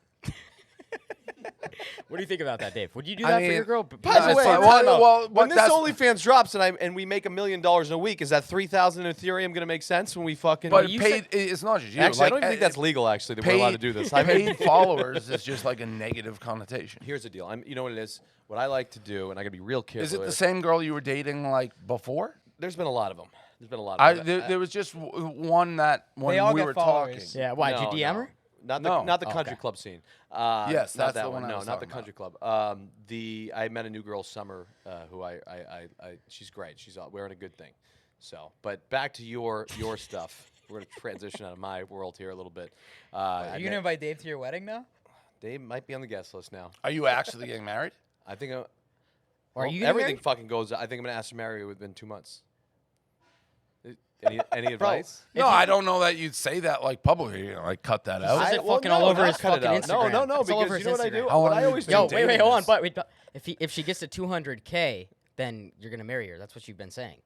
What do you think about that, Dave? Would you do I that for mean, your girl? By the That's way, fine. time out. Well, when this that's- OnlyFans drops and we make $1 million in a week, is that 3,000 in Ethereum going to make sense when we fucking? But you paid, it's not just you. Actually, I like, don't even think that's legal. Actually, that we're allowed to do this. Paid followers is just like a negative connotation. Here's the deal. You know what it is? What I like to do, and I got to be real careful. Is it the here. same girl you were dating like before? There's been a lot of them. There's been a lot of them. There was just one that when all we get were followers. talking. Yeah. Why? No, did you DM no. her? Not the No. not the Oh, country okay. club scene. Yes, not that's that the one. one I No, was not the talking country club. I met a new girl, Summer, who I she's great. She's wearing a good thing. So, but back to your stuff. We're gonna transition out of my world here a little bit. Are you gonna invite Dave to your wedding now? Dave might be on the guest list now. Are you actually getting married? I think. Or are Well, you getting everything married? fucking goes. I think I'm gonna ask to marry her within 2 months. Any advice? No, I don't know that you'd say that like publicly. You know, like cut that out. says it fucking all over his fucking Instagram. No, It's all over because you know his what I do? Instagram. How What long I have always you Yo, been wait, dating hold on. this? But if she gets to 200K, then you're gonna marry her. That's what you've been saying.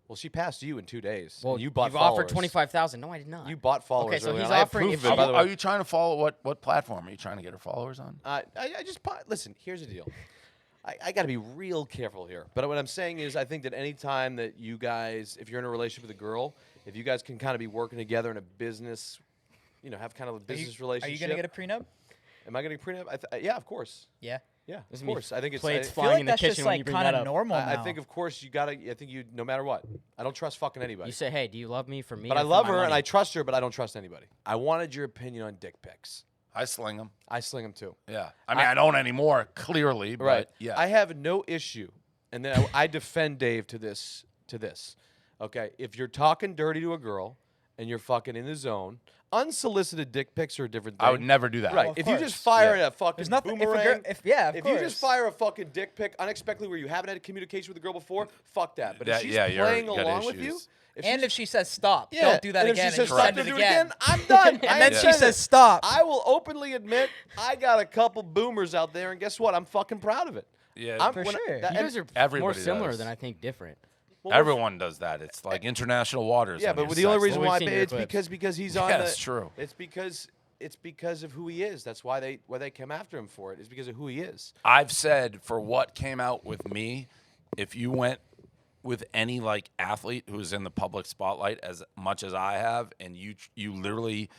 Well, she passed you in 2 days. Well, and you bought you've followers. offered 25,000. No, I did not. You bought followers. Okay, so early he's on. I have offering proof if of it, by the way. Are you trying to follow what platform? Are you trying to get her followers on? I just listen. Here's the deal. I got to be real careful here. But what I'm saying is, I think that any time that you guys, if you're in a relationship with a girl, if you guys can kind of be working together in a business, have kind of a business relationship. Are you gonna get a prenup? Am I getting a prenup? Yeah, of course. Yeah. Yeah, This of is me course. I think it's. plates I feel flying like in the that's kitchen just when like you bring kind that of up. normal now. I think, of course, you gotta. I think you, no matter what, I don't trust fucking anybody. You say, hey, do you love me for me? But or I for love my her and money? I trust her, but I don't trust anybody. I wanted your opinion on dick pics. I sling them. I sling them too. Yeah. I mean, I don't anymore, clearly. But Right. Yeah. I have no issue, and then I defend Dave to this. Okay. If you're talking dirty to a girl and you're fucking in the zone, unsolicited dick pics are a different thing. I would never do that. Right. Well, of if you just course. fire Yeah. a fucking There's nothing. boomerang, If you you just fire a fucking dick pic unexpectedly where you haven't had communication with the girl before, fuck that. But if she's you're- playing you got along with you, issues. and if she says stop, yeah, don't do that and again. If she says and stop, send don't it do again. I'm done. And then she says stop. I will openly admit I got a couple boomers out there, and guess what? I'm fucking proud of it. Yeah. For sure. You guys are more Everybody similar does. than I think different. Everyone does that. It's like international waters. Yeah, on but your the only sex reason Well, why we've seen your it's clips. because he's on. Yeah, the, that's true. It's because of who he is. That's why they came after him for it. Is because of who he is. I've said for what came out with me, if you went with any like athlete who's in the public spotlight as much as I have, and you literally,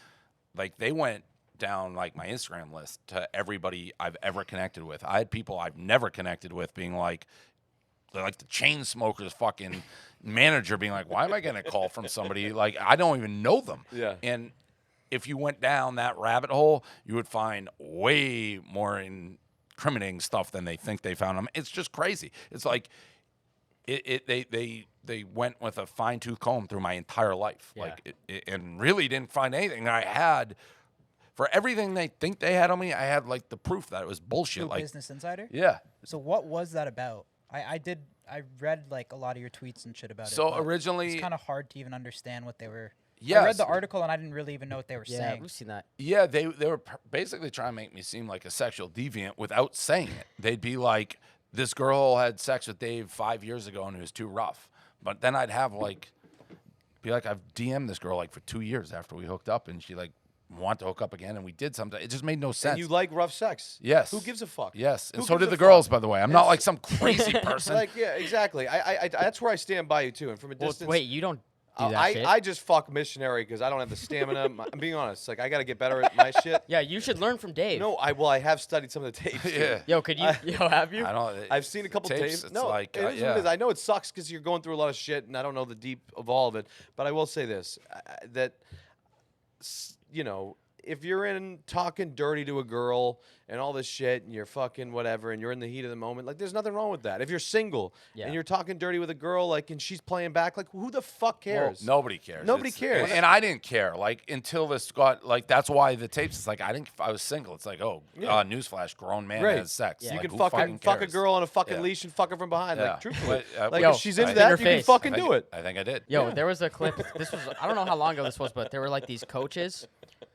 like they went down like my Instagram list to everybody I've ever connected with. I had people I've never connected with being like the chain smokers fucking manager being like, why am I getting a call from somebody like I don't even know them? Yeah. And if you went down that rabbit hole, you would find way more incriminating stuff than they think they found them. It's just crazy. It's like they went with a fine-tooth comb through my entire life, Yeah. like and really didn't find anything. I had for everything they think they had on me. I had like the proof that it was bullshit. Through Like Business Insider. yeah. So what was that about? I read like a lot of your tweets and shit about it. So but originally, it's kind of hard to even understand what they were. I Yes. read the article and I didn't really even know what they were Yeah, saying. we've seen that. yeah, they were basically trying to make me seem like a sexual deviant without saying it. They'd be like, this girl had sex with Dave 5 years ago and it was too rough. But then I'd have be like, I've DM'd this girl like for 2 years after we hooked up and she like wanted to hook up again and we did something. It just made no sense. And you like rough sex. Yes. Who gives a fuck? Yes, and Who so gives did a the fuck? girls, by the way. I'm not It's- like some crazy person. Like, yeah, exactly. I that's where I stand by you too. And from a Well, distance, wait, you don't do that shit? I just fuck Missionary because I don't have the stamina. I'm being honest. Like I got to get better at my shit. Yeah, you should learn from Dave. No, I have studied some of the tapes. too. Yeah. Yo, could you? Yo, have you? I don't. I've seen a couple tapes. It's No, like, it is yeah. what it is. I know it sucks because you're going through a lot of shit, and I don't know the deep of all of it. But I will say this: that if you're in talking dirty to a girl and all this shit and you're fucking whatever and you're in the heat of the moment, like there's nothing wrong with that. If you're single Yeah. and you're talking dirty with a girl, like, and she's playing back, like, who the fuck cares? Well, nobody cares. Nobody cares. And I didn't care. Like, until this got, like, that's why the tapes, it's like, I was single. It's like, newsflash, grown man Right. has sex. Yeah. You Like, can who fuck a cares? girl on a fucking Yeah. leash and fuck her from behind. Yeah. Like, truthfully. But, Like, yo, if she's into in that, her you can face. fucking I think do it. I think I did. Yo, there was a clip. This was, I don't know how long ago this was, but there were like these coaches,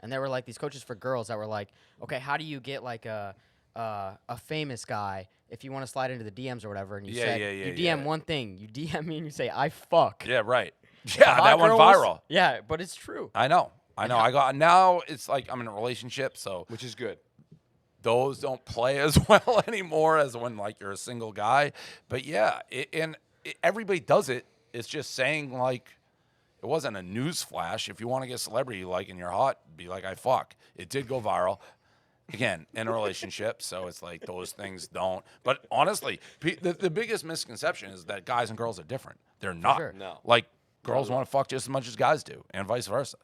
and there were like these coaches for girls that were like, okay, how do you get like a famous guy if you want to slide into the DMs or whatever? And you said, you DM one thing, you DM me and you say, I fuck. Yeah, right. The Yeah, hot that went girl was- viral. Yeah, but it's true. I know. I got, now it's like I'm in a relationship, so Which is good. those don't play as well anymore as when like you're a single guy. But yeah, everybody does it. It's just saying like it wasn't a news flash. If you want to get celebrity like and you're hot, be like I fuck. It did go viral. Again, in a relationship, so it's like those things don't. But honestly, the biggest misconception is that guys and girls are different. They're not. sure. No. Like girls want to fuck just as much as guys do, and vice versa.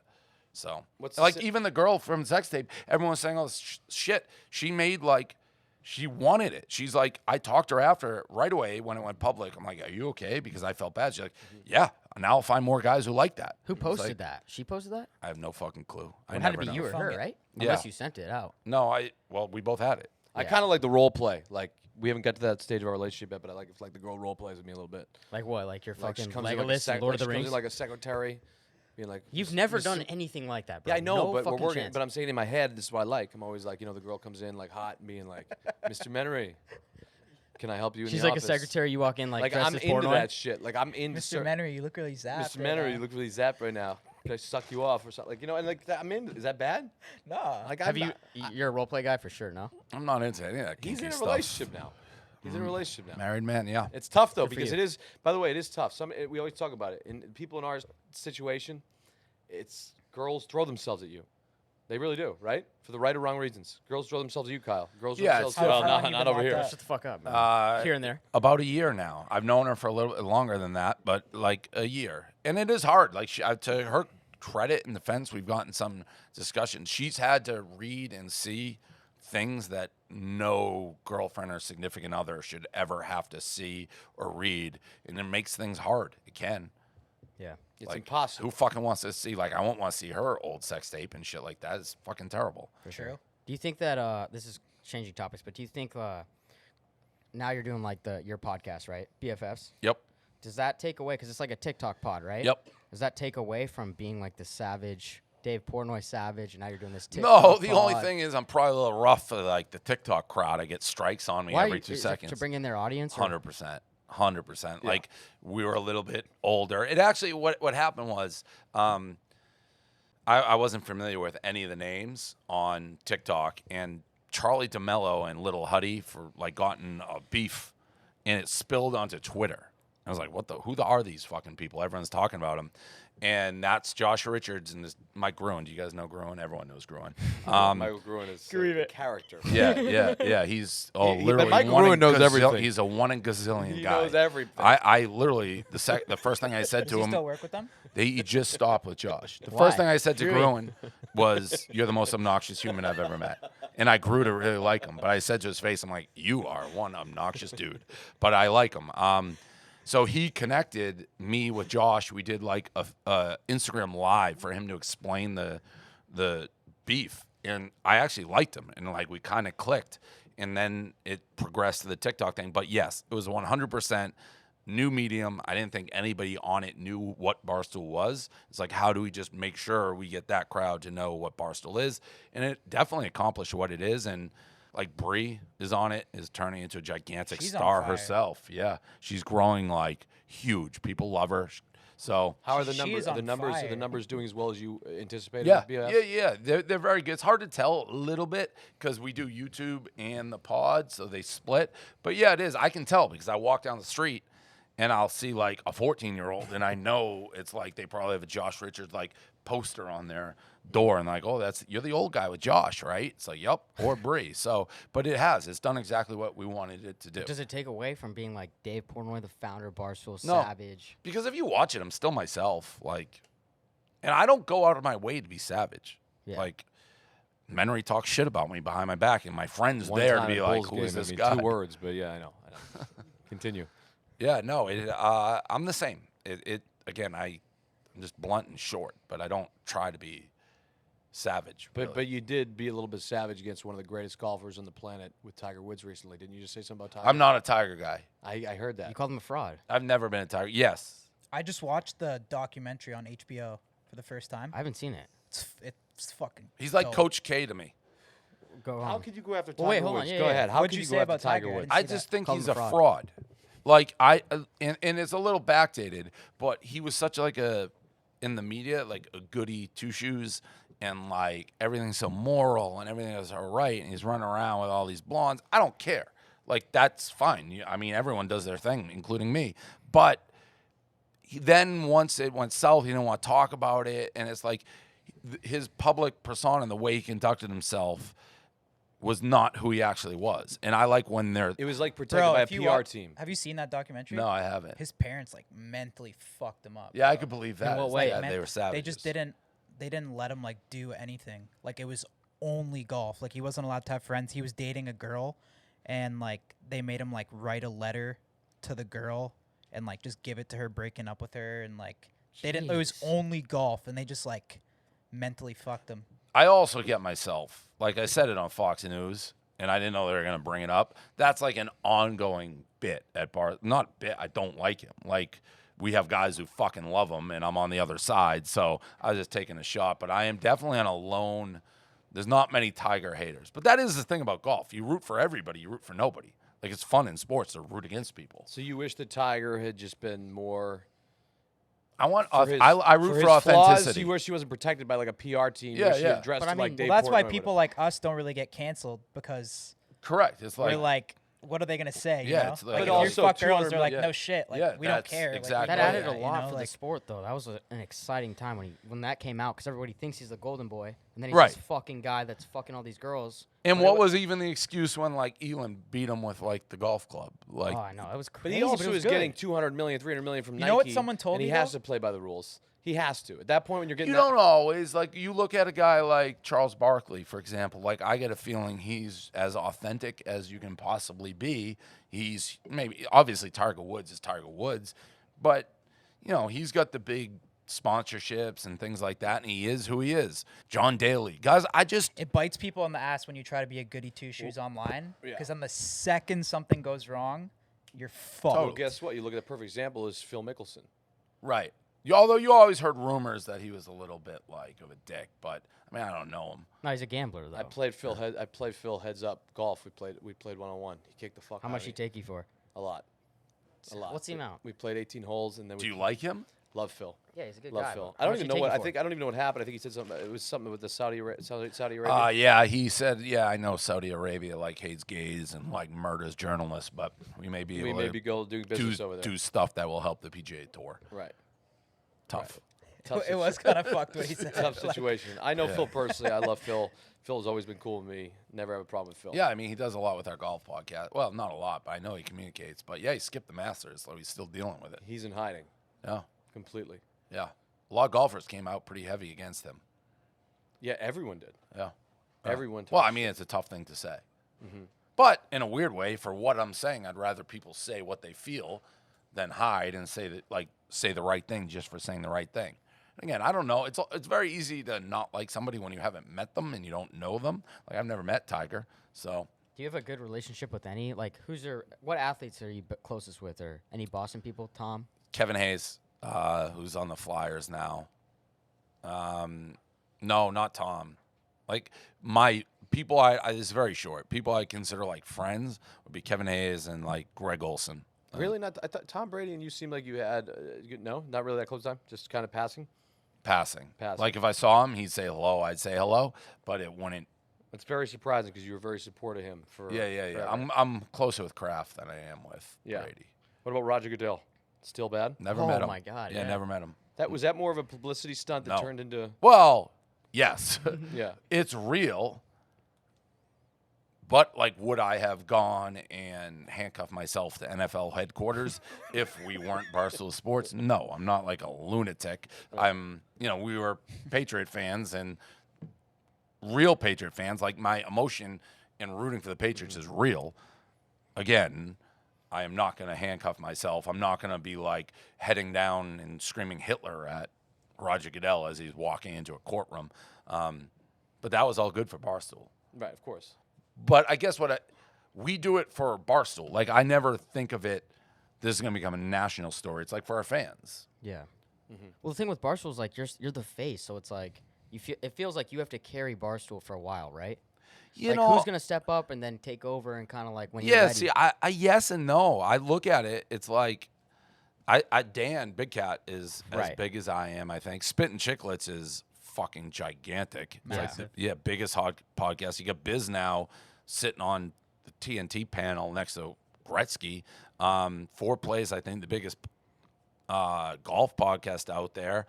So, What's like the even the girl from sex tape, everyone's saying all this shit. She made like, she wanted it. She's like, I talked to her after right away when it went public. I'm like, are you okay? Because I felt bad. She's like, yeah. Now I'll find more guys who like that. Who It's posted like, that? She posted that? I have no fucking clue. I It had to never be know. you or her, right? Yeah. Unless you sent it out. No, well, we both had it. I Yeah. kind of like the role play. Like, we haven't got to that stage of our relationship yet, but I like if like the girl role plays with me a little bit. Like what? Like you're Like, she fucking comes in like a Legolas in Lord of the she comes Rings? in like a secretary, being like, You've "Miss- never Miss- done anything like that, bro. Yeah, I know, no but we're fucking working. chance. But I'm saying in my head, this is what I like. I'm always like, the girl comes in like hot and being like, Mr. Missionary, can I help you in She's the like office? a secretary. You walk in like dressed I'm as into Portnoy. that shit. Like I'm into Mr. Mennery, you look really zapped. Mr. Missionary, you look really zapped right now. Can I suck you off or something? Like, and like that, I'm in. Is that bad? No. Like, Have you? You're a role play guy for sure, no? I'm not into any of that. He's kinky in a stuff. relationship now. He's in a relationship now. Married man, yeah. It's tough though Good for because you. it is. By the way, it is tough. We always talk about it. And people in our situation, it's girls throw themselves at you. They really do, right? For the right or wrong reasons. Girls throw themselves at you, Kyle. Girls throw Yeah, themselves. it's- Well, How long you not been over like here. that? Shut the fuck up, man. Here and there. About a year now. I've known her for a little bit longer than that, but like a year. And it is hard. Like to her credit and defense, we've gotten some discussions. She's had to read and see things that no girlfriend or significant other should ever have to see or read, and it makes things hard. It can. Yeah. It's Like, impossible. Who fucking wants to see? Like, I won't want to see her old sex tape and shit like that. It's fucking terrible. For sure. Do you think that this is changing topics, but do you think now you're doing like your podcast, right? BFFs. Yep. Does that take away because it's like a TikTok pod, right? Yep. Does that take away from being like the savage Dave Portnoy savage, and now you're doing this No, TikTok the only pod? thing is I'm probably a little rough for like the TikTok crowd. I get strikes on me Why every is 2 it seconds. to bring in their audience. or- 100%. 100%. Like we were a little bit older. It actually, what happened was, I wasn't familiar with any of the names on TikTok, and Charlie DeMello and Little Huddy for like gotten a beef, and it spilled onto Twitter. I was like, who are these fucking people? Everyone's talking about them. And that's Josh Richards and this Mike Gruen. Do you guys know Gruen? Everyone knows Gruen. Michael Gruen is a character. Yeah. He's but literally Mike one in Gruen knows everything. He's a one in gazillion He guy. knows everything. I literally the first thing I said Does to he him, still work with them? he just stopped with Josh. The Why? first thing I said to Gruen was, "You're the most obnoxious human I've ever met," and I grew to really like him. But I said to his face, "I'm like, you are one obnoxious dude," but I like him. So he connected me with Josh. We did like a Instagram live for him to explain the beef, and I actually liked him, and like we kind of clicked, and then it progressed to the TikTok thing. But yes, it was 100% new medium. I didn't think anybody on it knew what Barstool was. It's like, how do we just make sure we get that crowd to know what Barstool is? And it definitely accomplished what it is. And like Bree is on it, is turning into a gigantic She's on star fire. herself. Yeah, she's growing like huge. People love her. So How are the She numbers? is Are the on numbers? Are fire. the numbers doing as well as you anticipated? yeah, with BFF? yeah. They're very good. It's hard to tell a little bit because we do YouTube and the pod, so they split. But yeah, it is. I can tell because I walk down the street and I'll see like a 14-year-old, and I know it's like they probably have a Josh Richards like poster on their door, and like, oh, you're the old guy with Josh, right? It's like, yep, or Bree. So, but it's done exactly what we wanted it to do. Does it take away from being like Dave Portnoy, the founder of Barstool, No. savage? Because if you watch it, I'm still myself. Like, and I don't go out of my way to be savage. Yeah. Like, Missionary talks shit about me behind my back, and my friend's One there to time be at like, Bulls "Who is game, this I mean, guy?" 2 words, but yeah, I know. Continue. Yeah, no, I'm the same. Again, I'm just blunt and short, but I don't try to be savage. But really. but you did be a little bit savage against one of the greatest golfers on the planet with Tiger Woods recently. Didn't you just say something about Tiger? I'm not a Tiger guy. I heard that. You called him a fraud. I've never been a Tiger. Yes, I just watched the documentary on HBO for the first time. I haven't seen it. It's fucking. he's like dope. Coach K to me. Go on. How could you go after Tiger Well, wait, hold on. Woods? Yeah, Go yeah. ahead. How What'd could you you say go after about Tiger Tiger? I Woods? didn't I see just that. think Call he's him a a fraud. Like and it's a little backdated, but he was such like in the media like a goody two shoes, and like everything's so moral and everything is all right, and he's running around with all these blondes. I don't care. Like that's fine. I mean, everyone does their thing, including me. But then once it went south, he didn't want to talk about it, and it's like his public persona and the way he conducted himself was not who he actually was. And I like when they're It was like protected Bro, by a if you PR wa- team. Have you seen that documentary? no, I haven't. His parents like mentally fucked him up. Yeah, I bro. could believe that. what It's way? like, Meant- they were savages. They just didn't let him like do anything. Like it was only golf. Like he wasn't allowed to have friends. He was dating a girl, and like they made him like write a letter to the girl and like just give it to her, breaking up with her, and like they didn't. It was Jeez. only golf, and they just like mentally fucked him. I also get myself, like I said it on Fox News, and I didn't know they were going to bring it up. That's like an ongoing bit at Bar. Not bit. I don't like him. Like we have guys who fucking love him, and I'm on the other side. So I was just taking a shot. But I am definitely on a lone. There's not many Tiger haters. But that is the thing about golf. You root for everybody. You root for nobody. Like it's fun in sports to root against people. So you wish that Tiger had just been more. I want. For his- I root for his flaws, authenticity. you wish he wasn't protected by like a PR team. Yeah, You wish he yeah. had dressed But I him like mean, Dave Well, that's why Portnoy people would've. like us don't really get canceled because Correct. It's like we're like, what are they gonna say? You Yeah, know? it's like- Like, But if also you fuck girls, 200 they're like, yeah. no shit. Like Yeah, we don't that's care. Like, exactly That right. added a you lot know, for the like- sport, though. That was an exciting time when that came out because everybody thinks he's the golden boy, and then he's Right. this fucking guy that's fucking all these girls. And But what it was even the excuse when like Elon beat him with like the golf club? Like Oh, I know it was But crazy. he also it was is good. getting 200 million, 300 million from You Nike. know what someone told and he me, has though? to play by the rules. He has to. At that point, when you're getting you that, don't always like you look at a guy like Charles Barkley, for example. Like I get a feeling he's as authentic as you can possibly be. He's maybe obviously Tiger Woods is Tiger Woods, but you know he's got the big sponsorships and things like that, and he is who he is. John Daly, guys, I just It bites people in the ass when you try to be a goody two shoes online. Because then the second something goes wrong, you're fucked. well, guess what? You look at the perfect example is Phil Mickelson. right. Although you always heard rumors that he was a little bit like of a dick, but I mean I don't know him. No, he's a gambler though. I played Phil heads up golf. We played 1-on-1. He kicked the fuck How out much of he me. take you for? A lot. A lot. What's the amount? We played 18 holes and then Do we you like him? love Phil. Yeah, he's a good Love guy. Phil. but I how don't much even he know take what you I for? think. I don't even know what happened. I think he said something. It was something with the Saudi Arabia. Yeah, he said, yeah, I know Saudi Arabia like hates gays and like murders journalists, but we may be we able may to be go doing business over there. do stuff that will help the PGA Tour. Right. Tough. Tough It was kind of fucked what he said. tough Like, situation. I know Phil personally. I love Phil. Phil has always been cool with me. Never have a problem with Phil. Yeah, I mean, he does a lot with our golf podcast. Well, not a lot, but I know he communicates. But yeah, he skipped the Masters, so he's still dealing with it. He's in hiding Yeah, completely. yeah. A lot of golfers came out pretty heavy against him. Yeah, everyone did. Yeah. Everyone. Well, I touched. mean, it's a tough thing to say. But in a weird way, for what I'm saying, I'd rather people say what they feel than hide and say that, like, say the right thing just for saying the right thing. Again, I don't know. It's very easy to not like somebody when you haven't met them and you don't know them. Like I've never met Tiger, so Do you have a good relationship with any? Like, what athletes are you closest with, or any Boston people? Tom. Kevin Hayes, who's on the Flyers now. No, not Tom. Like my people, I it's very short. People I consider like friends would be Kevin Hayes and like Greg Olson. Really not. I thought Tom Brady and you seemed like you had. No, not really that close time. Just kind of passing. Passing. Passing. Like if I saw him, he'd say hello. I'd say hello, but it wouldn't. It's very surprising because you were very supportive of him for. Yeah. forever. I'm closer with Kraft than I am with Yeah. Brady. What about Roger Goodell? Still bad. Never Oh met him. my God, Yeah, yeah. never met him. Was that more of a publicity stunt that No. turned into? Well, yes. Yeah. It's real. But like, would I have gone and handcuffed myself to NFL headquarters if we weren't Barstool Sports? No, I'm not like a lunatic. We were Patriot fans, and real Patriot fans, like my emotion in rooting for the Patriots is real. Again, I am not going to handcuff myself. I'm not going to be like heading down and screaming Hitler at Roger Goodell as he's walking into a courtroom. But that was all good for Barstool. Right, of course. But I guess we do it for Barstool. Like, I never think of it, this is going to become a national story. It's like for our fans. Yeah. Well, the thing with Barstool is like you're the face, so it's like it feels like you have to carry Barstool for a while, right? You like know, who's gonna step up and then take over and kind of like when you're yeah, ready? see, I yes and no. I look at it, it's like, Dan, Big Cat, is as Right. big as I am, I think. Spittin' Chicklets is fucking gigantic. It's like Massive. biggest podcast. You got Biz now sitting on the TNT panel next to Gretzky. Foreplay, I think, the biggest golf podcast out there.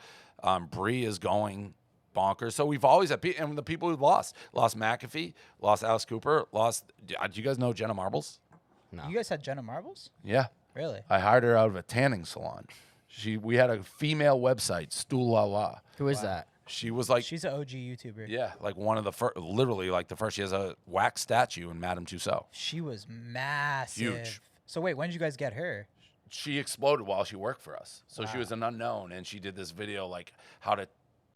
Bree is going bonkers. So we've always had and the people who've lost McAfee, lost Alice Cooper, lost. Do you guys know Jenna Marbles? No. You guys had Jenna Marbles? Yeah, Really? I hired her out of a tanning salon. We had a female website, Stool La La. Who is that? She was like, She's an OG YouTuber. yeah, like one of the first, literally like the first. She has a wax statue in Madame Tussauds. She was massive. Huge. So wait, when did you guys get her? She exploded while she worked for us. So she Wow. was an unknown, and she did this video like how to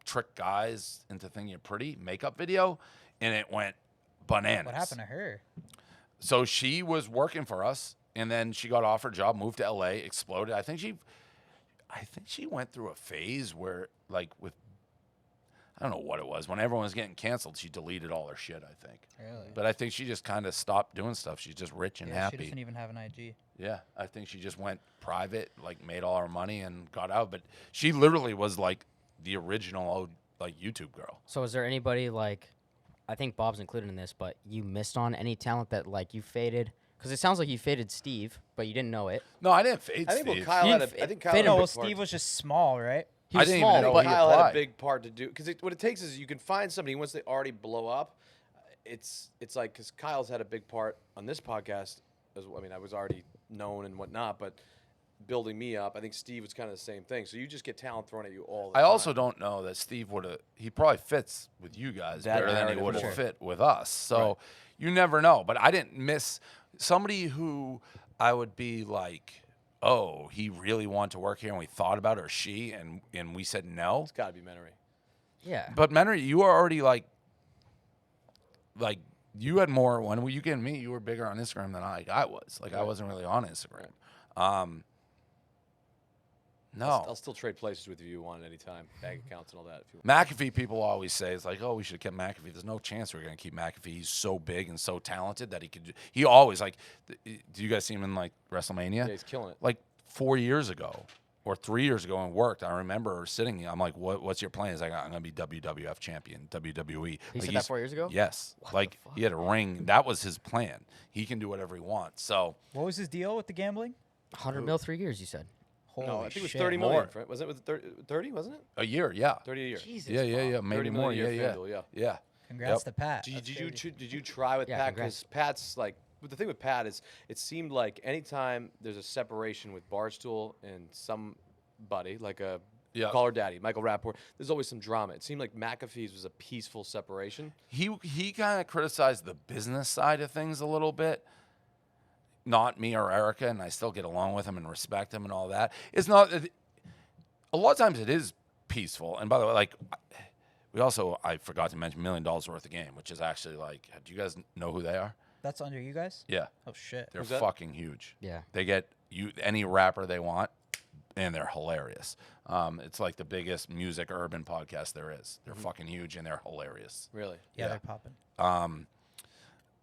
trick guys into thinking you're pretty makeup video, and it went bananas. What happened to her? So she was working for us, and then she got offered a job, moved to LA, exploded. I think she went through a phase where like with I don't know what it was. When everyone was getting canceled, she deleted all her shit, I think. Really? But I think she just kind of stopped doing stuff. She's just rich and Yeah, happy. she doesn't even have an IG. Yeah, I think she just went private, like made all her money and got out. But she literally was like the original like YouTube girl. So is there anybody like, I think Bob's included in this, but you missed on any talent that like you faded? Because it sounds like you faded Steve, but you didn't know it. No, I didn't fade I think Steve. Kyle You had didn't I think f- Kyle fade had a him. No, big part. Steve was just small, right? He I was didn't small, even know but he Kyle had a applied. big part to do because what it takes is you can find somebody once they already blow up. It's like because Kyle's had a big part on this podcast. I mean, I was already known and whatnot, but building me up, I think Steve was kind of the same thing. So you just get talent thrown at you all the I time. also don't know that Steve would have. He probably fits with you guys That better than he narrative would more. have fit with us. So you never know. But I didn't miss somebody who I would be like, oh, he really wanted to work here, and we thought about it, or she, and we said no. It's got to be Missionary. Yeah. But Menary, you were already like you had more when you get me. You were bigger on Instagram than I was. Like I wasn't really on Instagram. No. I'll still trade places with you on any time, bank accounts and all that. If you want. McAfee, people always say, it's like, oh, we should have kept McAfee. There's no chance we're going to keep McAfee. He's so big and so talented that he always, like, do you guys see him in, like, WrestleMania? Yeah, he's killing it. Like, 4 years ago or 3 years ago and worked, I remember sitting, I'm like, what's your plan? He's like, I'm going to be WWF champion, WWE. He Like, said that 4 years ago? Yes. Like, he had a ring. That was his plan. He can do whatever he wants. So, What was his deal with the gambling? 100 mil, 3 years, you said. Holy No, I think it was shit. 30 More. million. Right? Was it with 30? Wasn't it? a year, yeah. 30 a year. Jesus. Yeah, Bob. maybe 30 more. million a year Yeah. FanDuel, yeah. Yeah. Congrats Yep. to Pat. Did That's you crazy. try with Yeah, Pat? congrats. Because Pat's like, but the thing with Pat is, it seemed like anytime there's a separation with Barstool and somebody like a Yeah. Call Her Daddy, Michael Rapport, there's always some drama. It seemed like McAfee's was a peaceful separation. He kind of criticized the business side of things a little bit. Not me or Erica, and I still get along with him and respect him and all that. It's not. A lot of times it is peaceful. And by the way, like I forgot to mention $1 million worth of game, which is actually like, do you guys know who they are? That's under you guys? Yeah, Oh, shit. they're Who's that? fucking huge. Yeah. They get any rapper they want, and they're hilarious. It's like the biggest music urban podcast there is. They're fucking huge and they're hilarious. Really? Yeah, Yeah. they're popping.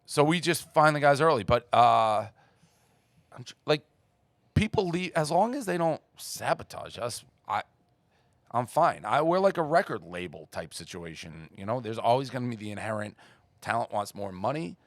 So we just find the guys early, but like people leave as long as they don't sabotage us. I'm fine. We're like a record label type situation. You know, there's always going to be the inherent talent wants more money,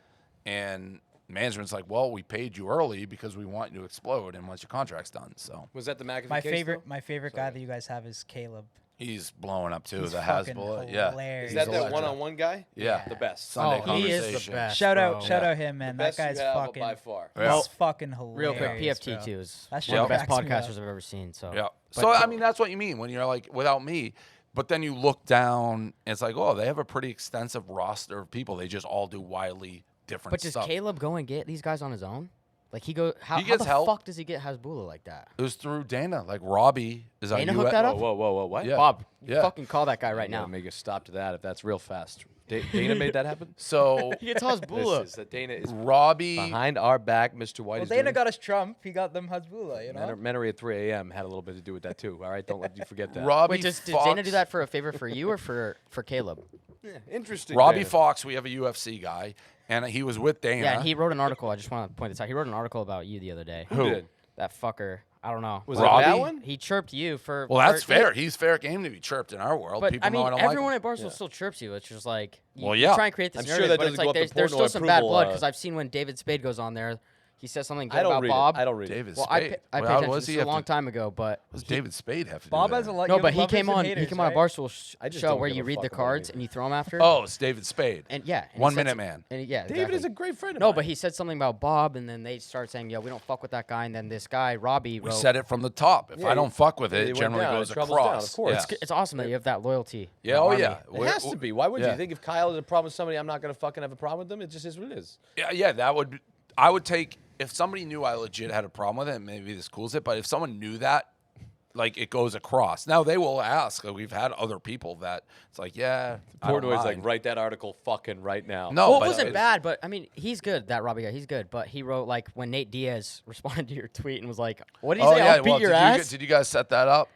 and management's like, well, we paid you early because we want you to explode, and once your contract's done, so Was that the McAfee My case, favorite, though? my favorite guy that you guys have is Caleb. he's blowing up too. He's The fucking Hasbullet, yeah. hilarious. Is that He's that electric. one-on-one guy? Yeah. The best. Sunday Oh, he is the conversation. best. Shout bro. out him, man. The That best you guy's have fucking. by far. Yeah. He's fucking hilarious. Real quick, PFT bro. too is That shit one of the best cracks me up. podcasters I've ever seen. So Yeah. So I mean, that's what you mean when you're like, without me, But then you look down, and it's like, oh, they have a pretty extensive roster of people. They just all do wildly different But does stuff. Caleb go and get these guys on his own? Like he go, how gets the help. fuck does he get Hasbulla like that? It was through Dana. Like Robbie is Dana on hooked that up? Whoa, what? Yeah. Bob, you Yeah. fucking call that guy right Yeah, now. make a stop to that if that's real fast. Dana made that happen? So He gets Hasbulla. That Dana is Robbie, behind our back, Mr. White Well, is Dana doing. got us Trump. He got them Hasbulla, you know? Menery at 3 a.m. had a little bit to do with that too. All right, don't let you forget that. Robbie Wait, did Fox, Dana do that for a favor for you or for Caleb? Yeah, interesting. Robbie Dana. Fox, we have a UFC guy, and he was with Dana. Yeah, and he wrote an article. I just want to point this out. He wrote an article about you the other day. Who did? That fucker. I don't know. Was Robbie? it that one? He chirped you for. well, that's for- fair. He's fair game to be chirped in our world. But People I mean, know I don't everyone like him. at Barstool still chirps you. It's just like you, Well, you yeah. try and create this I'm sure narrative, that but it's doesn't like go up the there's Portnoy still some bad approval, blood because I've seen when David Spade goes on there, he says something good I don't about read Bob. it. I don't read David it. Well, Spade. I pay Well, attention. what This does he is a have long to- time ago, but What does David Spade have to Bob do with has a it? lot. no, you but have he lovers came and on. haters, He came on a right? Barstool I just show don't where give you a read the fuck about cards anything. and you throw them after. Oh, it's David Spade. and yeah, and he 1 said minute some- man. And yeah, David exactly. is a great friend of No, mine. but he said something about Bob, and then they start saying, "Yeah, we don't fuck with that guy." And then this guy Robbie We wrote, said it from the top. If Yeah, I don't fuck with yeah, it, he it went generally down. goes It travels down, across. of course. Yeah. "It's awesome that you have that loyalty." in Yeah, the oh army." yeah. It has to be. Why would you? yeah. You think if Kyle has a problem with somebody, I'm not going to fucking have a problem with them? It just is what it is. Yeah, that would. I would take if somebody knew I legit had a problem with it. Maybe this cools it. But if someone knew that, like it goes across. Now they will ask. Like, we've had other people that it's like, yeah, I don't Portnoy's like, mind. write that article fucking right now. No, Well, but it wasn't it's- bad, but I mean, he's good. That Robbie guy, he's good. But he wrote like when Nate Diaz responded to your tweet and was like, "What did he Oh say? yeah. I'll beat Well, your did ass." did you guys set that up?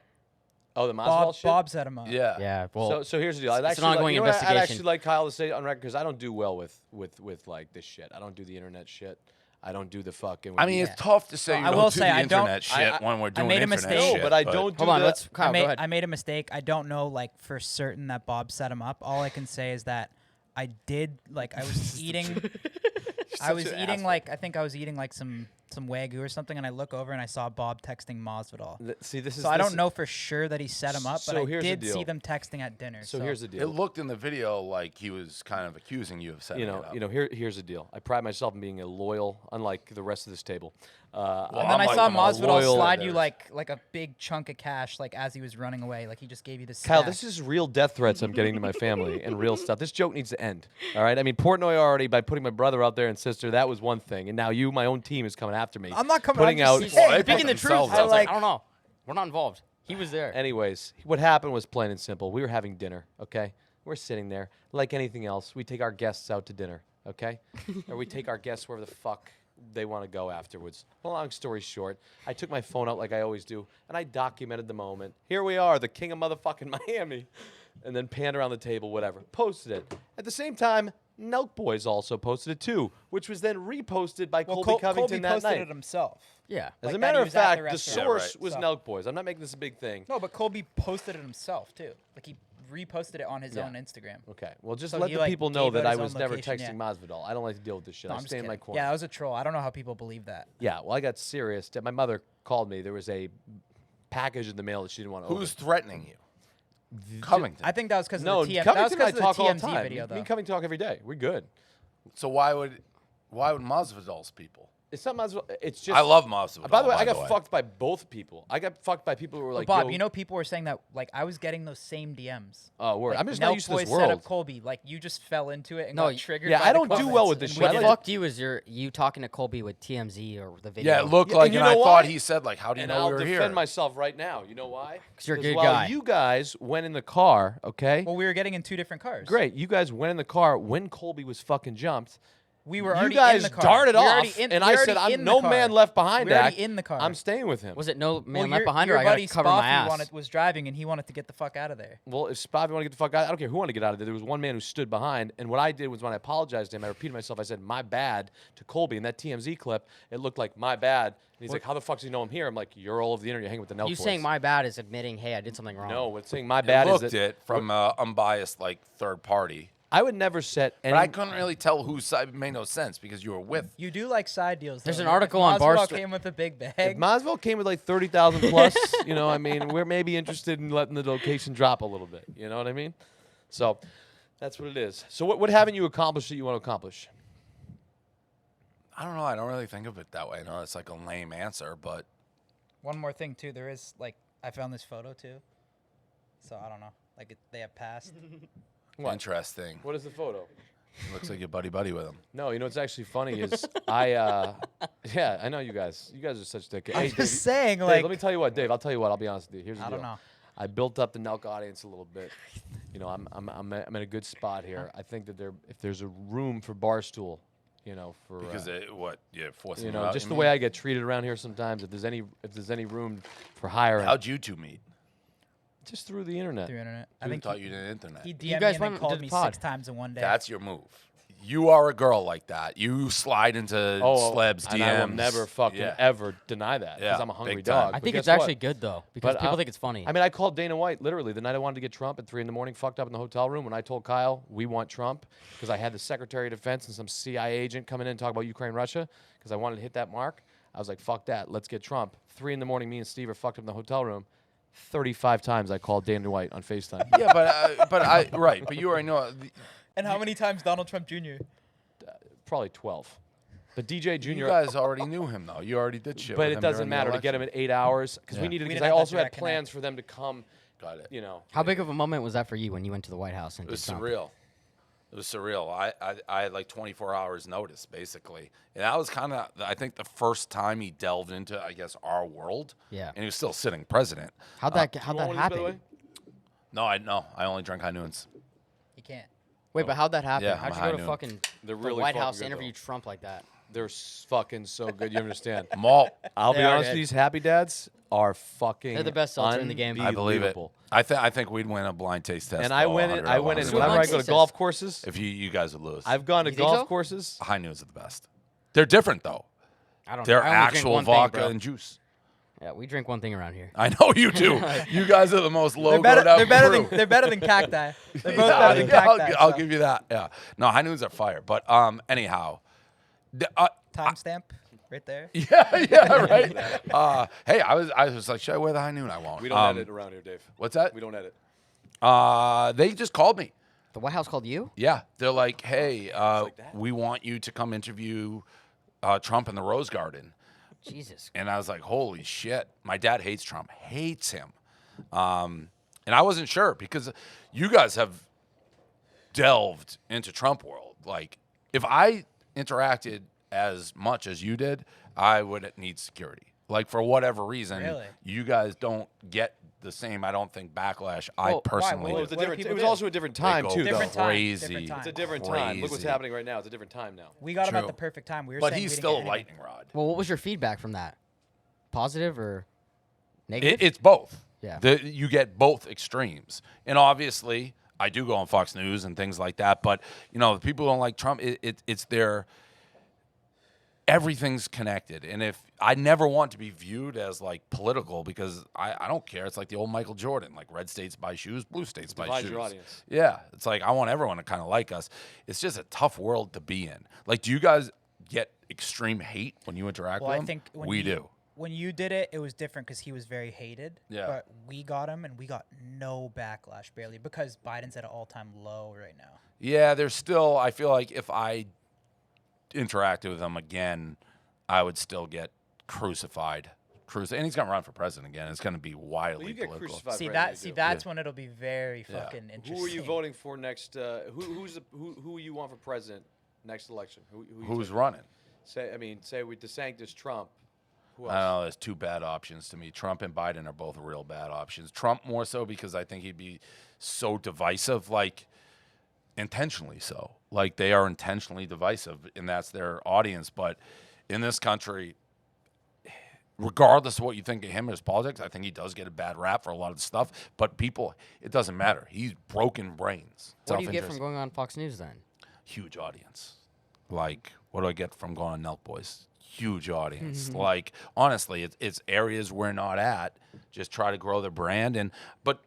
Oh, the Masvidal shit? Bob set him up. Yeah. Yeah. Well, So here's the deal. I'd it's an actually ongoing like, you know what? I'd investigation. actually like Kyle to say on record because I don't do well with like this shit. I don't do the internet shit. I don't do the fucking. I mean, it's tough to say Well, you I don't will do say the I don't- internet shit when we're doing made a internet mistake. shit. no, but I don't do hold on. the. Let's Kyle, go ahead. I made a mistake. I don't know, like, for certain that Bob set him up. All I can say is that I did, like, I was eating. I was eating, like, I think I was eating, like, some Wagyu or something, and I look over and I saw Bob texting Masvidal. See, this is. So I this don't know for sure that he set him up, but So I here's the did see deal. them texting at dinner. So here's the It deal. looked in the video like he was kind of accusing you of setting it up. Here's the deal. I pride myself in being a loyal, unlike the rest of this table. And Well, then I'm I like saw them a Masvidal loyal slide you vendors. like a big chunk of cash, like as he was running away. Like he just gave you this. Kyle, this is real death threats I'm getting to my family and real stuff. This joke needs to end. All right. I mean, Portnoy already by putting my brother out there and sister, that was one thing, and now you, my own team, is coming after me. I'm not coming. Putting I'm out. just Well, saying. they put Speaking the truth, themselves I out was like, there. I don't know. We're not involved. He was there. Anyways, what happened was plain and simple. We were having dinner, okay? We're sitting there. Like anything else, we take our guests out to dinner, okay? Or we take our guests wherever the fuck they want to go afterwards. Well, long story short, I took my phone out like I always do, and I documented the moment. Here we are, the king of motherfucking Miami. And then panned around the table, whatever. Posted it. At the same time, Nelk Boys also posted it too, which was then reposted by Well, Colby Covington Colby that posted night. it himself. Yeah. As like a that matter he of was at the fact, the restaurant. source right. was So- Nelk Boys. I'm not making this a big thing. No, but Colby posted it himself too. Like he reposted it on his Yeah. own Instagram. Okay, well, just So let he, the like, people know gave that out I his was own never location, texting Masvidal. I don't like to deal with this shit. No, I I'm just stay in my kidding. corner. Yeah, that was a troll. I don't know how people believe that. Yeah, well, I got serious. My mother called me. There was a package in the mail that she didn't want to Who's open. threatening you? Covington. I think that was because No, of the TM. That was Covington and I because of talk the all the TMZ time. video, Me though. and Covington talk every day. We're good. So why would Masvidal's people? It's not Masvidal. It's just. I love Masvidal. By the way, I got fucked by both people. I got fucked by people who were like, Bob, Yo, you know, people were saying that like I was getting those same DMs. Oh, word. Like, I'm just not Nelk used to this Boys set world. up Colby. Like you just fell into it and No, got y- triggered. yeah, by I the don't do comments, well with this and shit. we I What like- did- fucked you is you talking to Colby with TMZ or the video. Yeah, it looked Yeah, like, and you and I know thought why? he said like, "How do you And know I'll we were defend here?" myself right now. You know why? 'Cause you're a 'Cause good while guy. you guys went in the car, okay? Well, we were getting in two different cars. Great. You guys went in the car when Colby was fucking jumped. We were You already guys in the car. darted We were off, already in- and we I were said, already "I'm in the no car. man left behind." We were already Dak. in the car. I'm staying with him. Was it no man Well, left behind or I buddy gotta cover my Spoffy ass? was driving and he wanted to get the fuck out of there. Well, if Spivey wanted to get the fuck out, I don't care who wanted to get out of there. There was one man who stood behind, and what I did was when I apologized to him, I repeated myself. I said, "My bad" to Colby. In that TMZ clip, it looked like "my bad." And he's like, "How the fuck does he know I'm here?" I'm like, "You're all over the internet. You're hanging with the Nelk You boys." saying my bad is admitting, hey, I did something wrong. No, what's saying my It bad is looked that it from unbiased like third party, I would never set any. but I couldn't really tell whose side. It made no sense because you were with. You do like side deals. There's though. an If article on Masvidal Barstool- came with a big If bag. Masvidal came with like 30,000 plus, you know, I mean, we're maybe interested in letting the location drop a little bit. You know what I mean? So that's what it is. So what haven't you accomplished that you want to accomplish? I don't know. I don't really think of it that way. No, it's like a lame answer, but One more thing too. There is like I found this photo too. So I don't know. Like they have passed. What? Interesting. What is the photo? Looks like you're buddy with him. No, you know what's actually funny is yeah, I know you guys. You guys are such dickheads. I'm Hey, just Dave, saying, Dave, like let me tell you what, Dave. I'll tell you what. I'll be honest with you. Here's the I deal. don't know. I built up the Nelk audience a little bit. You know, I'm in a good spot here. I think that if there's a room for Barstool, you know, for Because forcing you you know, out, just you the mean? way I get treated around here sometimes. If there's any room for hiring, How'd you two meet? just through the internet. through internet. I Who think taught you the internet? he DM'd guys me went and then to called the me pod. 6 times in one day. That's your move. You are a girl like that. You slide into celebs and DMs. I will never fucking ever deny that because Yeah, I'm a hungry big time. dog. I But think it's guess what? actually good though because But people think it's funny. I mean, I called Dana White literally the night I wanted to get Trump at 3 a.m, fucked up in the hotel room. When I told Kyle we want Trump because I had the Secretary of Defense and some CIA agent coming in and talk about Ukraine, Russia because I wanted to hit that mark. I was like, fuck that, let's get Trump. 3 a.m, me and Steve are fucked up in the hotel room. 35 times I called Dana White on FaceTime. Yeah, but you already know. and how many times Donald Trump Jr.? Probably 12. But DJ Jr. You guys already knew him though. You already did shit. But with it him doesn't during the matter to get election. him at 8 hours because we Yeah. needed. We Because didn't I have that also had direct plans connect. for them to come. Got it. You know, How big of a moment was that for you when you went to the White House and It was did Trump? surreal. It was surreal. I had like 24 hours notice basically, and that was kind of I think the first time he delved into I guess our world. Yeah. And he was still sitting president. How'd that You want one of these, by the happen? way? No. I only drink high noons. You can't. Wait, but how'd that happen? Yeah, How'd I'm you a go high to noon. fucking They're the really White fucking House good, interview though. Trump like that? They're fucking so good. You understand? Malt. I'll They be are honest good. with you. These Happy Dads are fucking. They're the best seltzer in the game. I believe it. unbelievable. I think we'd win a blind taste test. And I though, went in. 100 I out went of in. 100. Whenever I go to Blind golf taste courses, If you guys would lose. I've gone to You think golf so? courses. High noons are the best. They're different though. I don't. They're I only drink actual one thing, vodka bro. and juice. Yeah, we drink one thing around here. I know you do. You guys are the most low. They're better than cacti. They're both better than cacti. I'll so. give you that. Yeah. No, high noons are fire. But anyhow, Timestamp right there. yeah, right. Hey, I was like, should I wear the high noon? I won't. We don't edit around here, Dave. What's that? We don't edit. They just called me. The White House called you? Yeah, they're like, hey, like that? we want you to come interview Trump in the Rose Garden. Jesus. And I was like, holy shit. My dad hates Trump, hates him. And I wasn't sure because you guys have delved into Trump world. Like, if I interacted as much as you did, I would need security. Like, for whatever reason, Really? you guys don't get the same, I don't think, backlash I Well, why? personally Well, What do. do people it was do? also a different They time go too, though. Different time, crazy. different time. It's a different time. Look what's Crazy. happening right now. It's a different time now. We got him at True. the perfect time. We were But saying he's we still a didn't get anything. lightning rod. Well, what was your feedback from that? Positive or negative? It's both. Yeah. You get both extremes. And obviously, I do go on Fox News and things like that. But, the people who don't like Trump, it's their everything's connected. And if I never want to be viewed as like political because I don't care. It's like the old Michael Jordan, like red states buy shoes, blue states buy Divide shoes. your audience. Yeah. It's like I want everyone to kind of like us. It's just a tough world to be in. Like, do you guys get extreme hate when you interact Well, with I them? think when we you- do. When you did it, it was different because he was very hated. Yeah. But we got him, and we got no backlash, barely, because Biden's at an all-time low right now. Yeah, there's still. I feel like if I interacted with him again, I would still get crucified. And he's gonna run for president again. It's gonna be wildly Well, you get political. crucified. See for that? anything See you do. that's when it'll be very Yeah. fucking interesting. Who are you voting for next? Who you want for president next election? Who you Who's taking? running? Say with DeSantis, Trump. Who I else? don't know. There's two bad options to me. Trump and Biden are both real bad options. Trump more so because I think he'd be so divisive, like intentionally so. Like they are intentionally divisive, and that's their audience. But in this country, regardless of what you think of him or his politics, I think he does get a bad rap for a lot of the stuff. But people, it doesn't matter. He's broken brains. What do you get Self-interest. from going on Fox News then? Huge audience. Like, what do I get from going on Nelk Boys? Huge audience. Like, honestly, it's areas we're not at. Just try to grow the brand. But